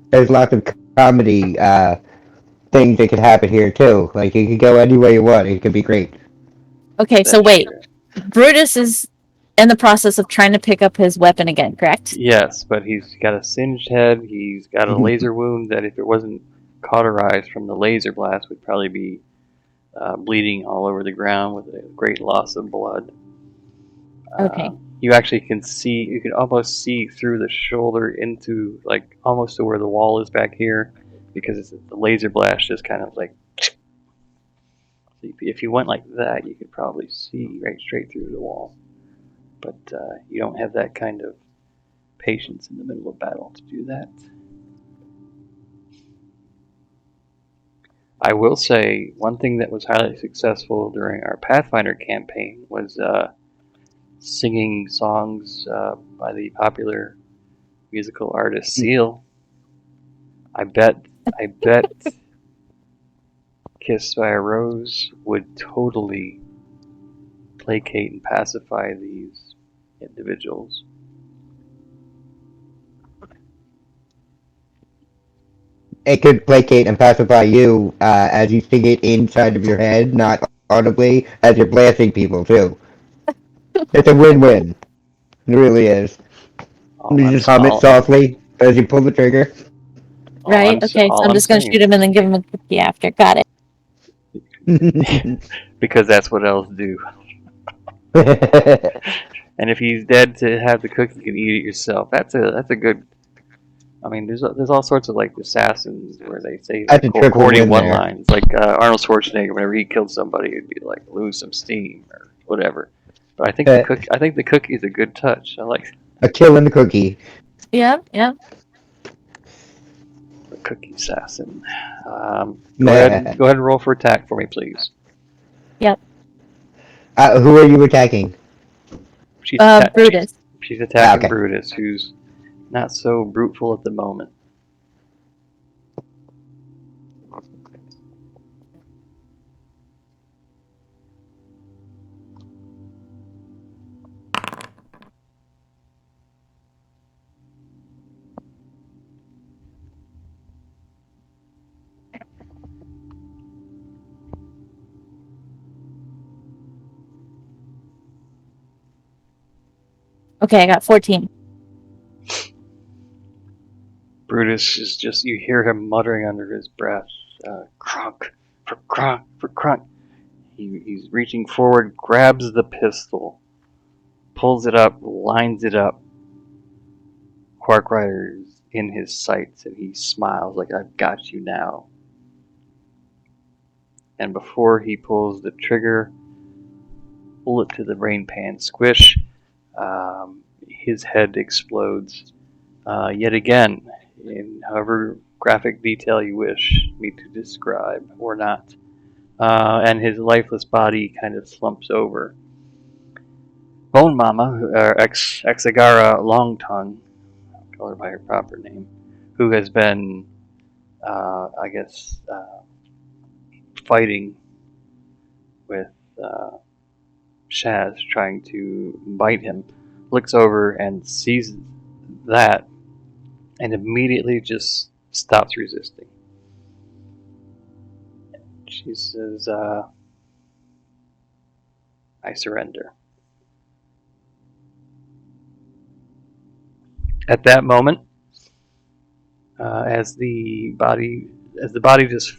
There's lots of comedy things that could happen here too. Like you could go any way you want. It could be great. Okay, so That's wait. true. Brutus is in the process of trying to pick up his weapon again, correct? Yes, but he's got a singed head. He's got a laser wound that, if it wasn't cauterized from the laser blast, would probably be bleeding all over the ground with a great loss of blood. Okay. You actually can see, you can almost see through the shoulder into, like, almost to where the wall is back here, because the laser blast just kind of like. If you went like that, you could probably see right straight through the wall. But you don't have that kind of patience in the middle of battle to do that. I will say one thing that was highly successful during our Pathfinder campaign was singing songs by the popular musical artist Seal. I bet Kissed by a Rose would totally placate and pacify these individuals. It could placate and pacify you as you sing it inside of your head, not audibly, as you're blasting people too. It's a win-win. It really is. You just hum it softly as you pull the trigger. Right? Okay, so I'm just going to shoot him and then give him a cookie after. Got it. Because that's what elves do. And if he's dead to have the cookie, you can eat it yourself. That's a good. I mean, there's all sorts of like assassins where they say That's like a triple corny win one there. lines. Like Arnold Schwarzenegger, whenever he killed somebody, it'd be like lose some steam or whatever. But I think the cookie is a good touch. I like a killing cookie. Yeah. the cookie assassin. Go Nah. ahead and roll for attack for me, please. Yep. Who are you attacking? Brutus. She's attacking Okay. Brutus, who's not so bruteful at the moment. Okay, I got 14. Brutus is just, you hear him muttering under his breath, Crunk, for Crunk, for Crunk. He's reaching forward, grabs the pistol, pulls it up, lines it up. Quark Rider's in his sights, and he smiles like, I've got you now. And before he pulls the trigger, bullet to the brain pan, squish, his head explodes. Yet again, in however graphic detail you wish me to describe or not. And his lifeless body kind of slumps over. Bone Mama, or Exagara Longtongue, I'll call her by her proper name, who has been, fighting with Shaz, trying to bite him, looks over and sees that and immediately just stops resisting. She says, I surrender. At that moment, as the body just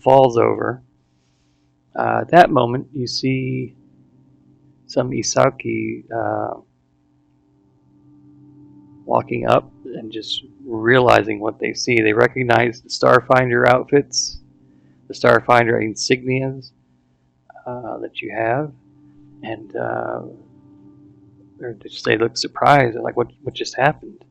falls over, at that moment you see some Isaki walking up and just realizing what they see. They recognize the Starfinder outfits, the Starfinder insignias that you have, and they look surprised. They're like, what just happened?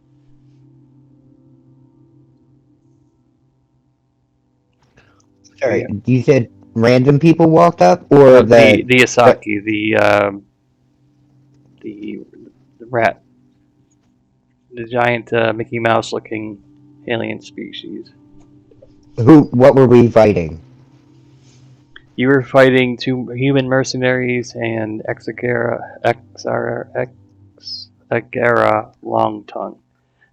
Sorry, you said random people walked up, or The Isaki, the rat, the giant Mickey Mouse looking alien species. who? What were we fighting? You were fighting two human mercenaries and Exagara Longtongue.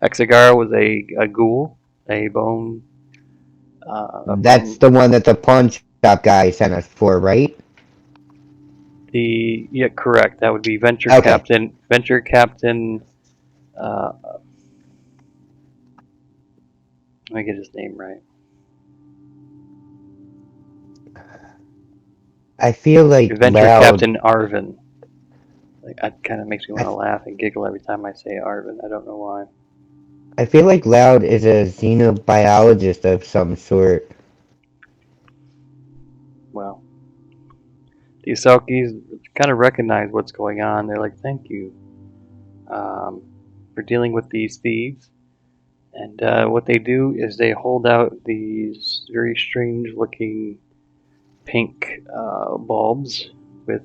Exagara was a ghoul, a bone. That's the one that the pawn shop guy sent us for, right? Yeah, correct. That would be Venture Okay. Captain. Venture Captain. Uh, let me get his name right. I feel like Venture Loud. Captain Arvin. Like, that kind of makes me want to laugh and giggle every time I say Arvin. I don't know why. I feel like Loud is a xenobiologist of some sort. Well, the Isakis kind of recognize what's going on. They're like, "Thank you for dealing with these thieves." And what they do is they hold out these very strange-looking pink bulbs with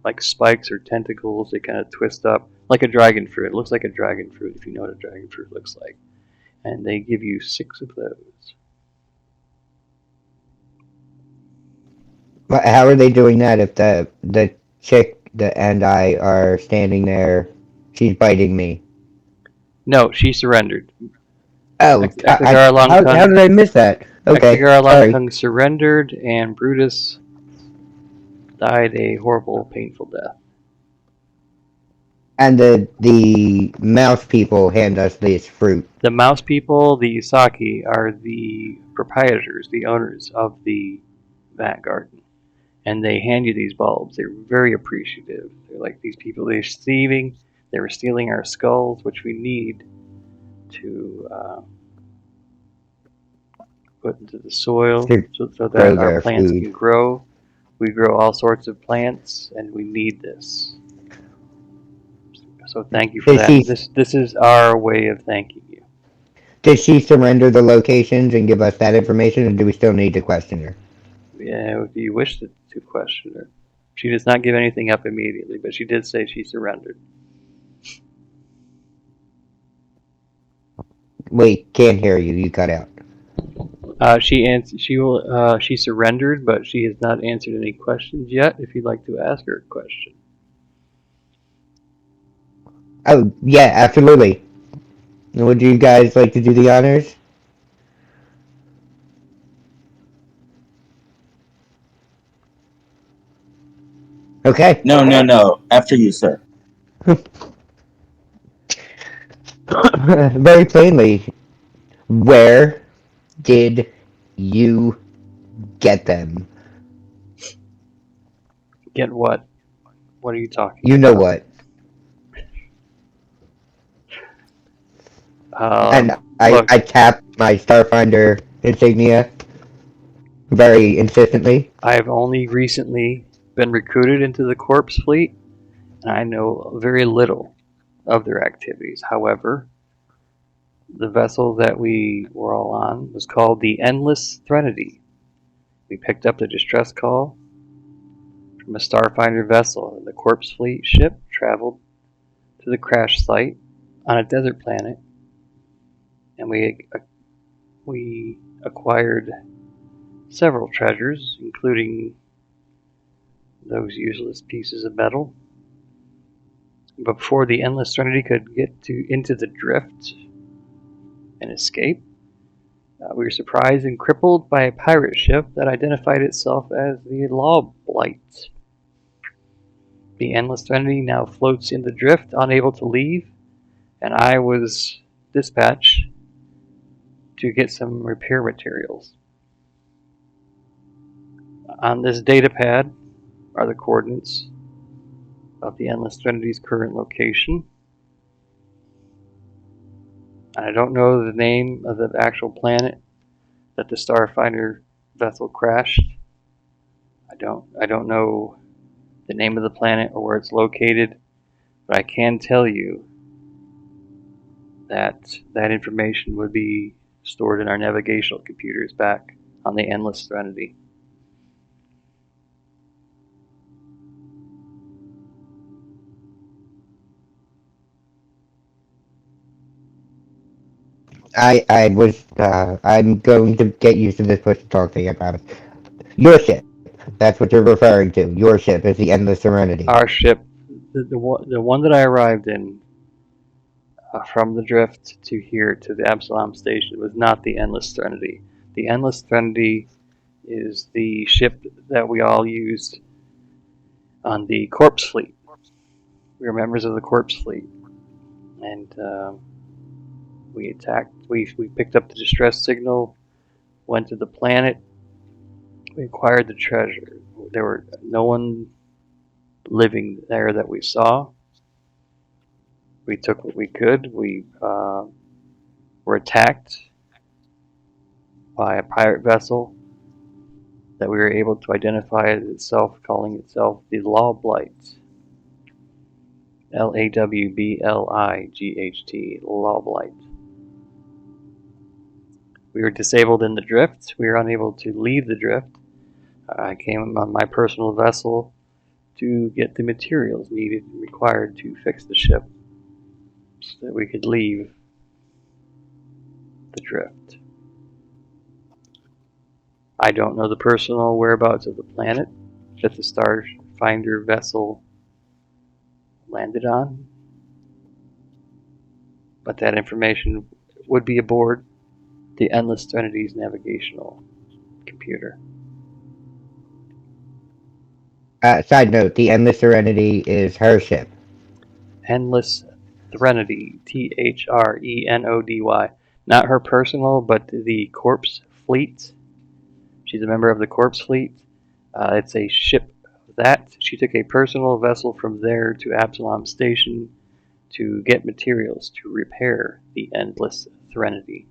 like spikes or tentacles. They kind of twist up like a dragon fruit. It looks like a dragon fruit if you know what a dragon fruit looks like. And they give you 6 of those. But how are they doing that if the chick and I are standing there? She's biting me. No, she surrendered. Oh, Exagara how did I miss that? Okay, Exagara sorry. Longtongue surrendered, and Brutus died a horrible, painful death. And the mouse people hand us this fruit. The mouse people, the Isaki, are the proprietors, the owners of the vat garden. And they hand you these bulbs. They're very appreciative. They're like, these people, they're thieving. They were stealing our skulls, which we need to put into the soil To so that grow our their plants food. can grow. We grow all sorts of plants, and we need this. So thank you for that. And this is our way of thanking you. Did she surrender the locations and give us that information, or do we still need to question her? Yeah, if you wish to question her. She does not give anything up immediately, but she did say she surrendered. Wait, can't hear you. You cut out. She surrendered, but she has not answered any questions yet. If you'd like to ask her a question. Oh, yeah, absolutely. Would you guys like to do the honors? Okay. No. After you, sir. Very plainly, where did you get them? Get what? What are you talking You know about? what. Um, And I look, tapped my Starfinder insignia very insistently. I have only recently been recruited into the Corpse Fleet, and I know very little of their activities. However, the vessel that we were all on was called the Endless Threnody. We picked up the distress call from a Starfinder vessel, and the Corpse Fleet ship traveled to the crash site on a desert planet, and we acquired several treasures, including those useless pieces of metal. But before the Endless Trinity could get into the drift and escape, we were surprised and crippled by a pirate ship that identified itself as the Law Blight. The Endless Trinity now floats in the drift, unable to leave, and I was dispatched to get some repair materials. On this data pad are the coordinates of the Endless Trinity's current location. And I don't know the name of the actual planet that the Starfinder vessel crashed. I don't know the name of the planet or where it's located, but I can tell you that that information would be stored in our navigational computers back on the Endless Trinity. I'm going to get used to this push to talk thing about it. Your ship. That's what you're referring to. Your ship is the Endless Serenity. Our ship, the one that I arrived in from the drift to here to the Absalom station, was not the Endless Trinity. The Endless Trinity is the ship that we all used on the Corpse Fleet. We were members of the Corpse Fleet, and we attacked. We picked up the distress signal, went to the planet. We acquired the treasure. There were no one living there that we saw. We took what we could. We were attacked by a pirate vessel that we were able to identify as itself, calling itself the Law Blight. Lawblight, Law Blight. We were disabled in the drift. We were unable to leave the drift. I came on my personal vessel to get the materials needed and required to fix the ship so that we could leave the drift. I don't know the personal whereabouts of the planet that the Starfinder vessel landed on, but that information would be aboard the Endless Trinity's navigational computer. Side note: the Endless Serenity is her ship. Endless Threnody, Threnody. Not her personal, but the Corpse Fleet. She's a member of the Corpse Fleet. It's a ship that she took a personal vessel from there to Absalom Station to get materials to repair the Endless Threnody.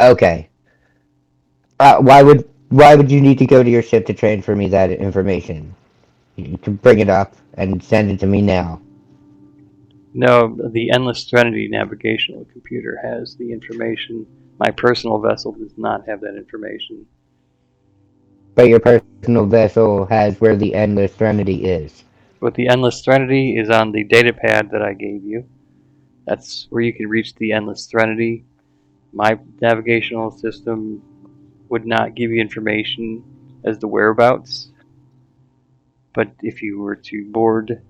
Okay. Why would you need to go to your ship to transfer me that information? You can bring it up and send it to me now. No, the Endless Threnody navigational computer has the information. My personal vessel does not have that information. But your personal vessel has where the Endless Serenity is. But the Endless Threnody is on the data pad that I gave you. That's where you can reach the Endless Threnody. My navigational system would not give you information as to whereabouts. But if you were to board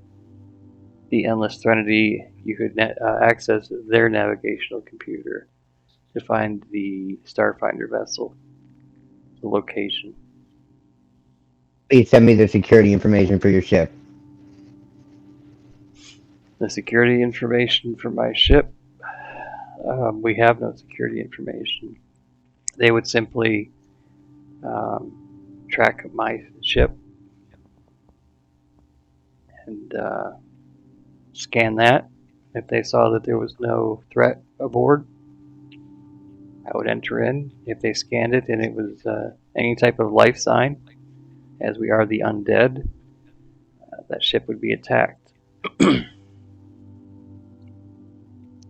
the Endless Threnody, you could access their navigational computer to find the Starfinder vessel, the location. Please send me the security information for your ship. The security information for my ship, we have no security information. They would simply track my ship and scan that. If they saw that there was no threat aboard, I would enter in. If they scanned it and it was any type of life sign, as we are the undead, that ship would be attacked.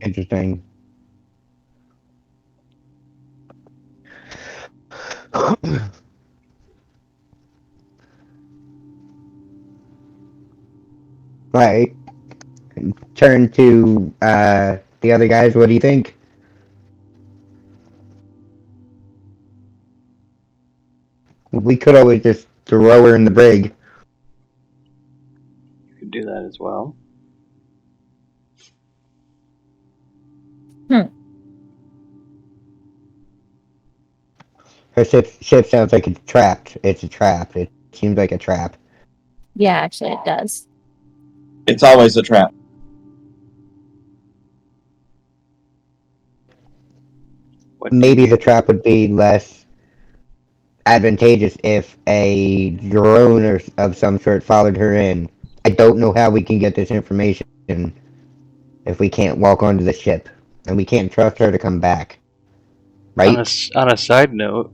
Interesting. Right. Turn to the other guys. What do you think? We could always just throw her in the brig. You could do that as well. Her ship sounds like it's trapped. It's a trap. It seems like a trap. Yeah, actually, it does. It's always a trap. What do Maybe you the trap would be less advantageous if a drone or of some sort followed her in. I don't know how we can get this information if we can't walk onto the ship, and we can't trust her to come back. Right? on a side note?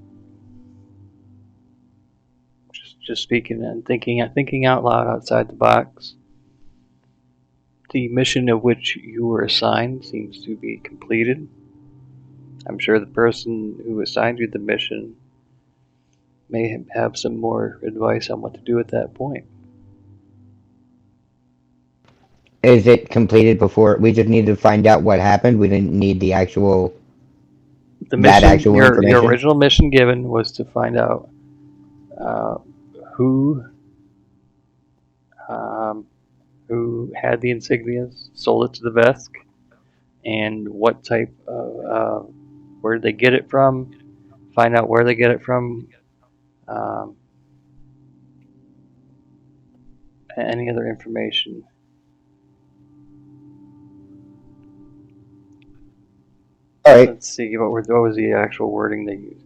Just speaking and thinking out loud outside the box. The mission of which you were assigned seems to be completed. I'm sure the person who assigned you the mission may have some more advice on what to do at that point. Is it completed before? We just need to find out what happened. We didn't need the actual The that mission, actual your information. original mission given was to find out uh, who um, who had the insignias, sold it to the Vesk, and what type of where did they get it from? Find out where they get it from. Um, any other information. All right. Let's see, what was the actual wording they used?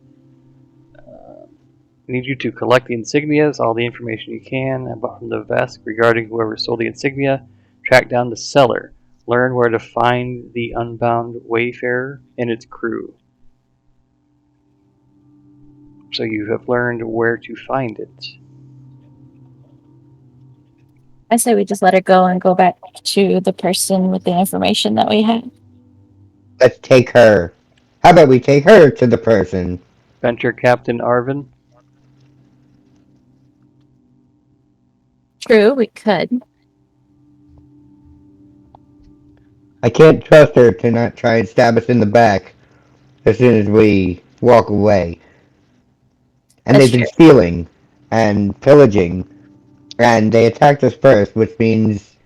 I need you to collect the insignias, all the information you can about from the Vesk regarding whoever sold the insignia, track down the seller, learn where to find the unbound wayfarer and its crew. So you have learned where to find it. I say we just let her go and go back to the person with the information that we had. Let's take her. How about we take her to the person? Venture Captain Arvin. True, we could. I can't trust her to not try and stab us in the back as soon as we walk away. And That's they've been true. stealing and pillaging, and they attacked us first, which means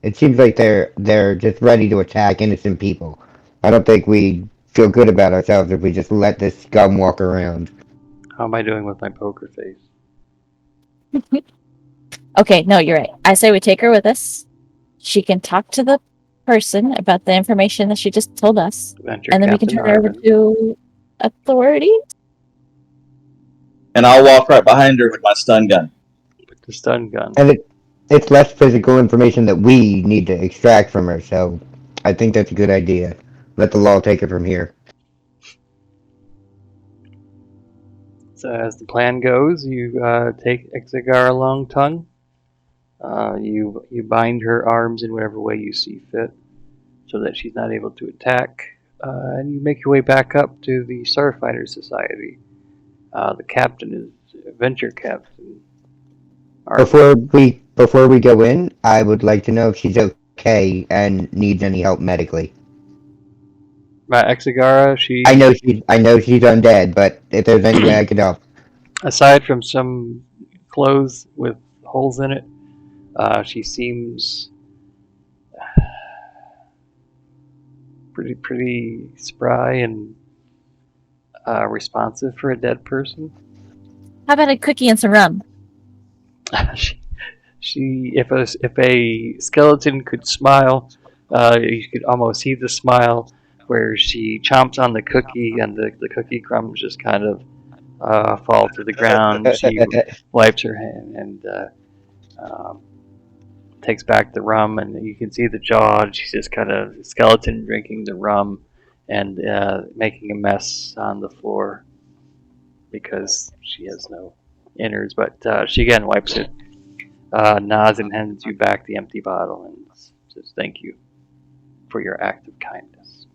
it seems like they're just ready to attack innocent people. I don't think we feel good about ourselves if we just let this scum walk around. How am I doing with my poker face? Okay, no, you're right. I say we take her with us. She can talk to the person about the information that she just told us, Venture and then we can Captain turn her over Arvin. to authorities. And I'll walk right behind her with my stun gun. With the stun gun. And it's less physical information that we need to extract from her, so I think that's a good idea. Let the law take it from here. So as the plan goes, you take Exegara Long Tongue. You bind her arms in whatever way you see fit, so that she's not able to attack. And you make your way back up to the Starfinder Society. The captain is Venture Captain Arvin. Before we go in, I would like to know if she's okay and needs any help medically. Exegara, I know she's undead, but if there's any way I could help. aside from some clothes with holes in it, she seems pretty spry and responsive for a dead person. How about a cookie and some rum? she if a skeleton could smile, you could almost see the smile where she chomps on the cookie and the cookie crumbs just kind of fall to the ground. She wipes her hand and um, takes back the rum, and you can see the jaw. And she's just kind of skeleton drinking the rum and making a mess on the floor because she has no innards. But she again wipes it, nods and hands you back the empty bottle and says thank you for your act of kindness.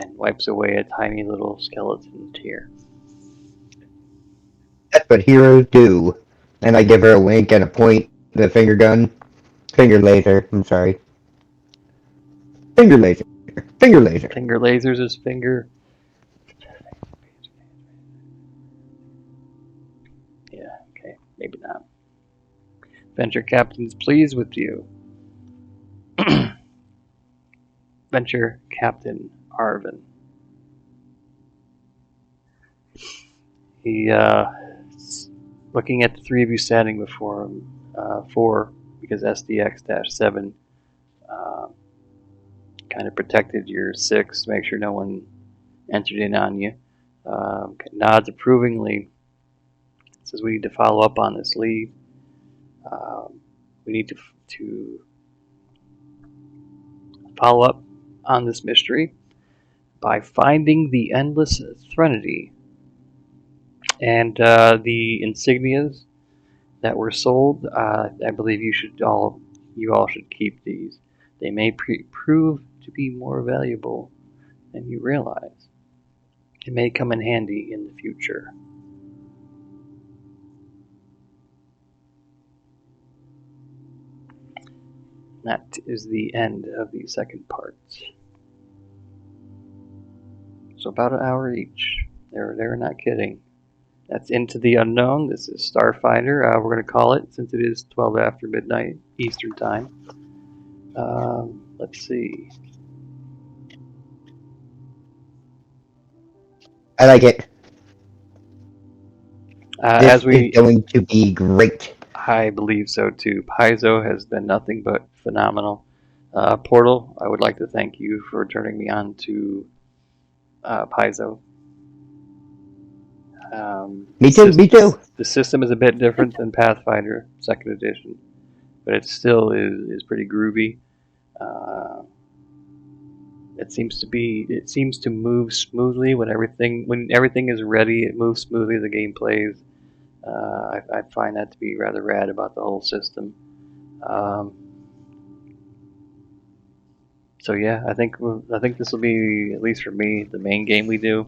And wipes away a tiny little skeleton tear. That's what heroes do. And I give her a wink and a point, the finger gun. Finger laser, I'm sorry. Finger laser. Finger laser. Finger lasers his finger. Maybe not. Venture Captain is pleased with you. Venture Captain Arvin. He looking at the three of you standing before him. Four, because SDX-7 kind of protected your six, make sure no one entered in on you. Nods approvingly. Says we need to follow up on this lead. We need to follow up on this mystery by finding the endless threnody and the insignias that were sold. I believe you all should keep these. They may prove to be more valuable than you realize. It may come in handy in the future. That is the end of the second part. So about an hour each. They're not kidding. That's Into the Unknown. This is Starfinder. We're going to call it, since it is 12 after midnight Eastern Time. Let's see. I like it. As is going to be great. I believe so too. Paizo has been nothing but phenomenal. Portal, I would like to thank you for turning me on to Paizo. Me too. The system is a bit different than Pathfinder 2nd Edition, but it still is pretty groovy. It seems to move smoothly when everything is ready. It moves smoothly. The game plays. I find that to be rather rad about the whole system. So yeah, I think this will be, at least for me, the main game we do.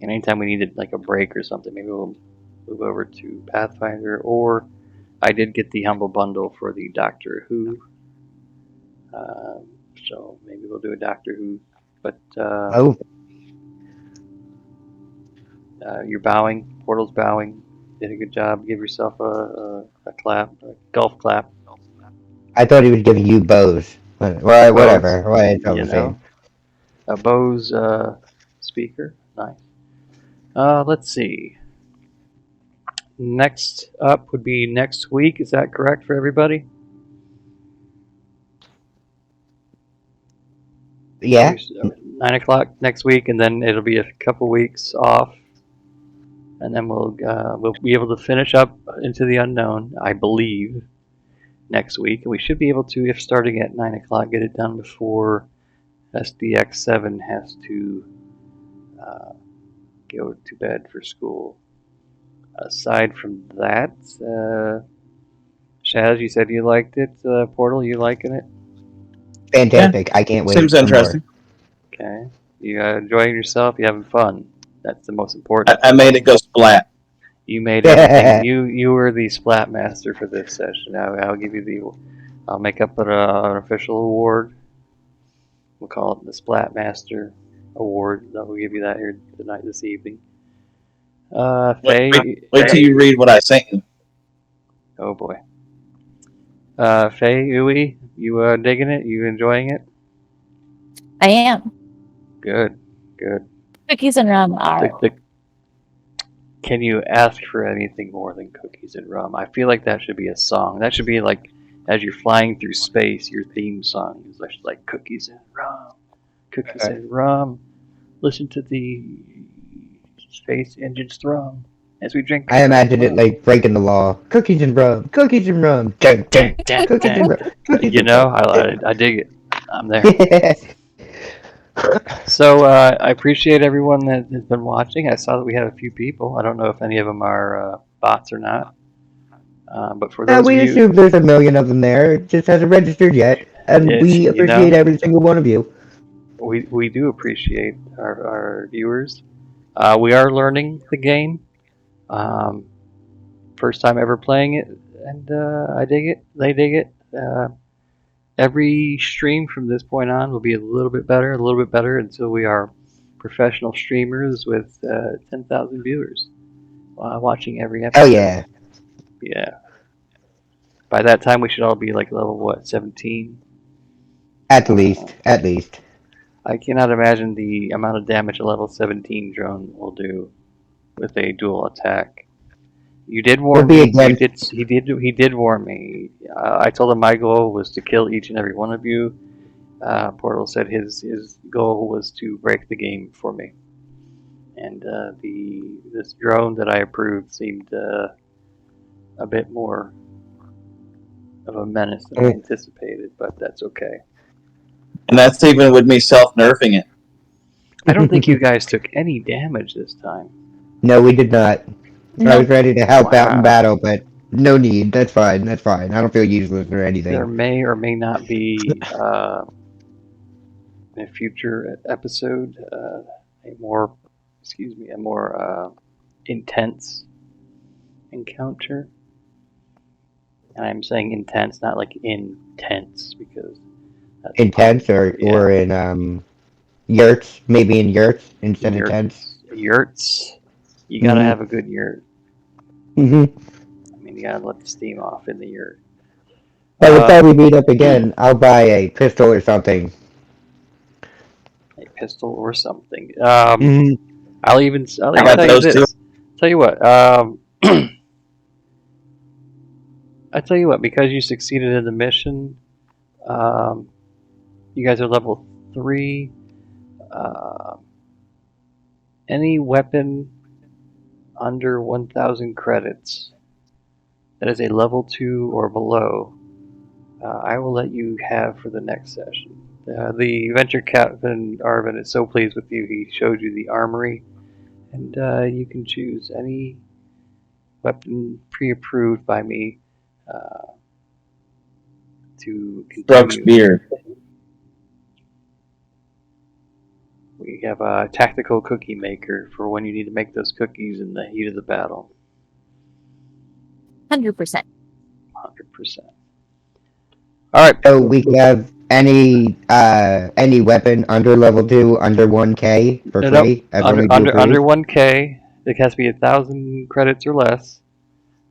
And anytime we needed like a break or something, maybe we'll move over to Pathfinder. Or I did get the Humble Bundle for the Doctor Who. So maybe we'll do a Doctor Who. But you're bowing. Portal's bowing. Did a good job. Give yourself a clap, a golf clap. I thought he was giving you bows. Well, whatever. It's all the same. A Bose speaker. Nice. Let's see. Next up would be next week. Is that correct for everybody? Yeah. 9 o'clock next week, and then it'll be a couple weeks off, and then we'll be able to finish up Into the Unknown, I believe, next week. And we should be able to, if starting at 9 o'clock, get it done before SDX-7 has to go to bed for school. Aside from that, Shaz, you said you liked it. Portal, you liking it? Fantastic. Yeah. I can't wait. Seems interesting. Okay. You enjoying yourself? You having fun? That's the most important. I made it go splat. You made everything. You were the splat master for this session. I'll give you I'll make up an official award. We'll call it the Splat Master Award. We'll give you that here tonight, this evening. Faye, wait till you read what I sent you. Oh boy. Faye, Uwe, you digging it? You enjoying it? I am. Good. Cookies and rum are. Can you ask for anything more than cookies and rum? I feel like that should be a song. That should be like, as you're flying through space, your theme song is like cookies and rum. Cookies and rum. Listen to the space engines thrum as we drink. I imagine it like breaking the law. Cookies and rum. Cookies and rum. Cookies and rum. You know, I dig it. I'm there. So I appreciate everyone that has been watching. I saw that we had a few people. I don't know if any of them are bots or not. But for those we assume there's a million of them there. It just hasn't registered yet, and we appreciate every single one of you. We do appreciate our viewers. We are learning the game. First time ever playing it, and I dig it. They dig it. Every stream from this point on will be a little bit better until we are professional streamers with 10,000 viewers watching every episode. Oh yeah. Yeah. By that time, we should all be like level what, 17? At least. At least. I cannot imagine the amount of damage a level 17 drone will do with a dual attack. You did We'll warn be me. You did. against. He did warn me. I told him my goal was to kill each and every one of you. Portal said his goal was to break the game for me. And this drone that I approved seemed a bit more of a menace than I anticipated, but that's okay. And that's even with me self-nerfing it. I don't think you guys took any damage this time. No, we did not. I was Nope. ready to help out in Wow. battle, but no need. That's fine. That's fine. I don't feel useless or anything. There may or may not be in a future episode a more intense encounter. And I'm saying intense, not like intense, because that's Intense or yeah. in yurts, maybe in yurts instead of tents. Yurts. You gotta have a good yurt. Mm-hmm. I mean, you gotta let the steam off in the yurt. By the time we meet up again, I'll buy a pistol or something. A pistol or something. Mm-hmm. I'll even tell you those this. Tell you what. I tell you what. Because you succeeded in the mission, you guys are level 3. Any weapon under 1,000 credits that is a level 2 or below, I will let you have for the next session. The venture captain Arvin is so pleased with you. He showed you the armory, and you can choose any weapon pre-approved by me to Brooks continue. beard. We have a tactical cookie maker for when you need to make those cookies in the heat of the battle. 100%. 100%. All right. So we can have any weapon under level 2, under 1K for free. Under 1K, it has to be 1,000 credits or less.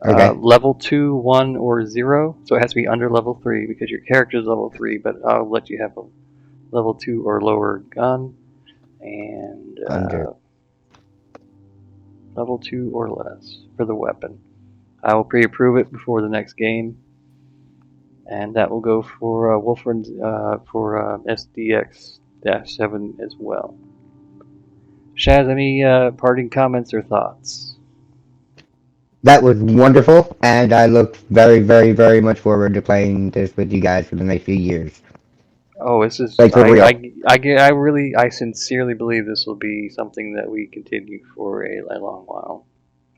Okay. Level 2, 1, or 0. So it has to be under level 3 because your character is level 3, but I'll let you have a level 2 or lower gun. And level 2 or less for the weapon. I will pre-approve it before the next game. And that will go for Wolfrun's for SDX-7 as well. Shaz, any parting comments or thoughts? That was wonderful, and I look very, very, very much forward to playing this with you guys for the next few years. Oh, this is like for real. I sincerely believe this will be something that we continue for a long while.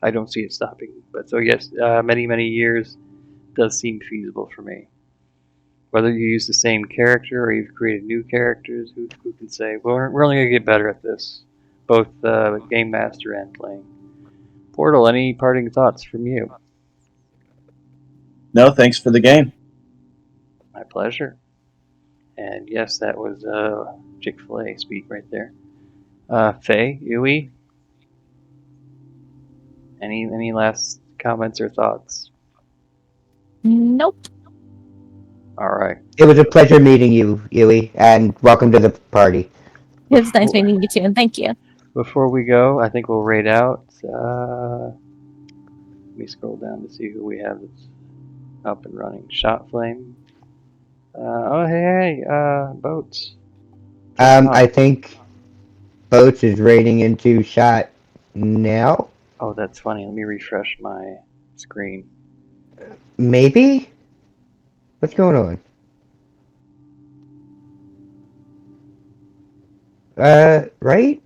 I don't see it stopping. But so yes, many years does seem feasible for me. Whether you use the same character or you've created new characters, who can say? We're only gonna get better at this, both game master and playing. Portal, any parting thoughts from you? No, thanks for the game. My pleasure. And yes, that was Chick-fil-A speak right there. Faye, Yui, any last comments or thoughts? Nope. All right. It was a pleasure meeting you, Yui, and welcome to the party. It was nice meeting you too, and thank you. Before we go, I think we'll raid out. Let me scroll down to see who we have that's up and running. Shot Flame. Hey, Boats. I think Boats is raiding into shot now. Oh, that's funny. Let me refresh my screen. Maybe? What's going on? Right?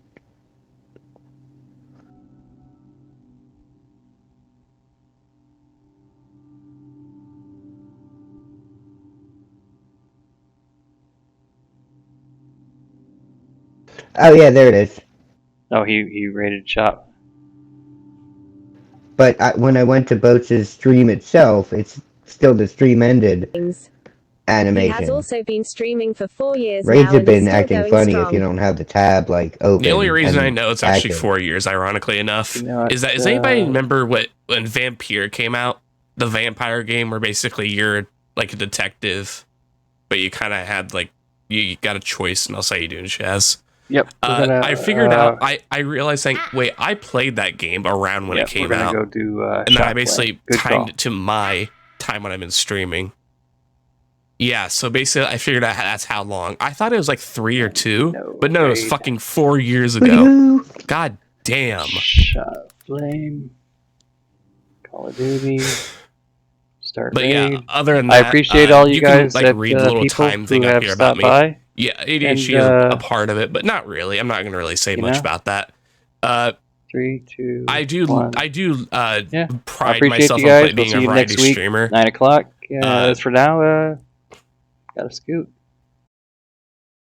Oh yeah, there it is. Oh, he rated Shot. But when I went to Boats' stream itself, it's still the stream ended animation. He has also been streaming for 4 years Raids now have and been is still acting going funny strong. if you don't have the tab like open. The only reason I know it's actually active. 4 years, ironically enough, You know what, is that does anybody remember when Vampire came out? the vampire game where basically you're like a detective, but you kind of had like you got a choice, and I'll say you doing Shaz. Yep. I figured out. I realized like, wait, I played that game around when it came we're gonna out, go do and then I basically Good timed call. it to my time when I've been streaming. Yeah, so basically I figured out that's how long. I thought it was like 3 or 2, but no, it was Raid. fucking 4 years ago. Woohoo! God damn. Shot Flame. Call of Duty. Start But Raid. yeah, other than I that, appreciate all you guys can, like, read the little people time thing who up have here about stopped me. by. Yeah, ADHD And, is a part of it, but not really. I'm not going to really say much about that. 3, 2, I do 1. I do I pride appreciate myself you guys. on We'll being see a you variety next week, streamer. 9 o'clock. As for now, gotta scoot.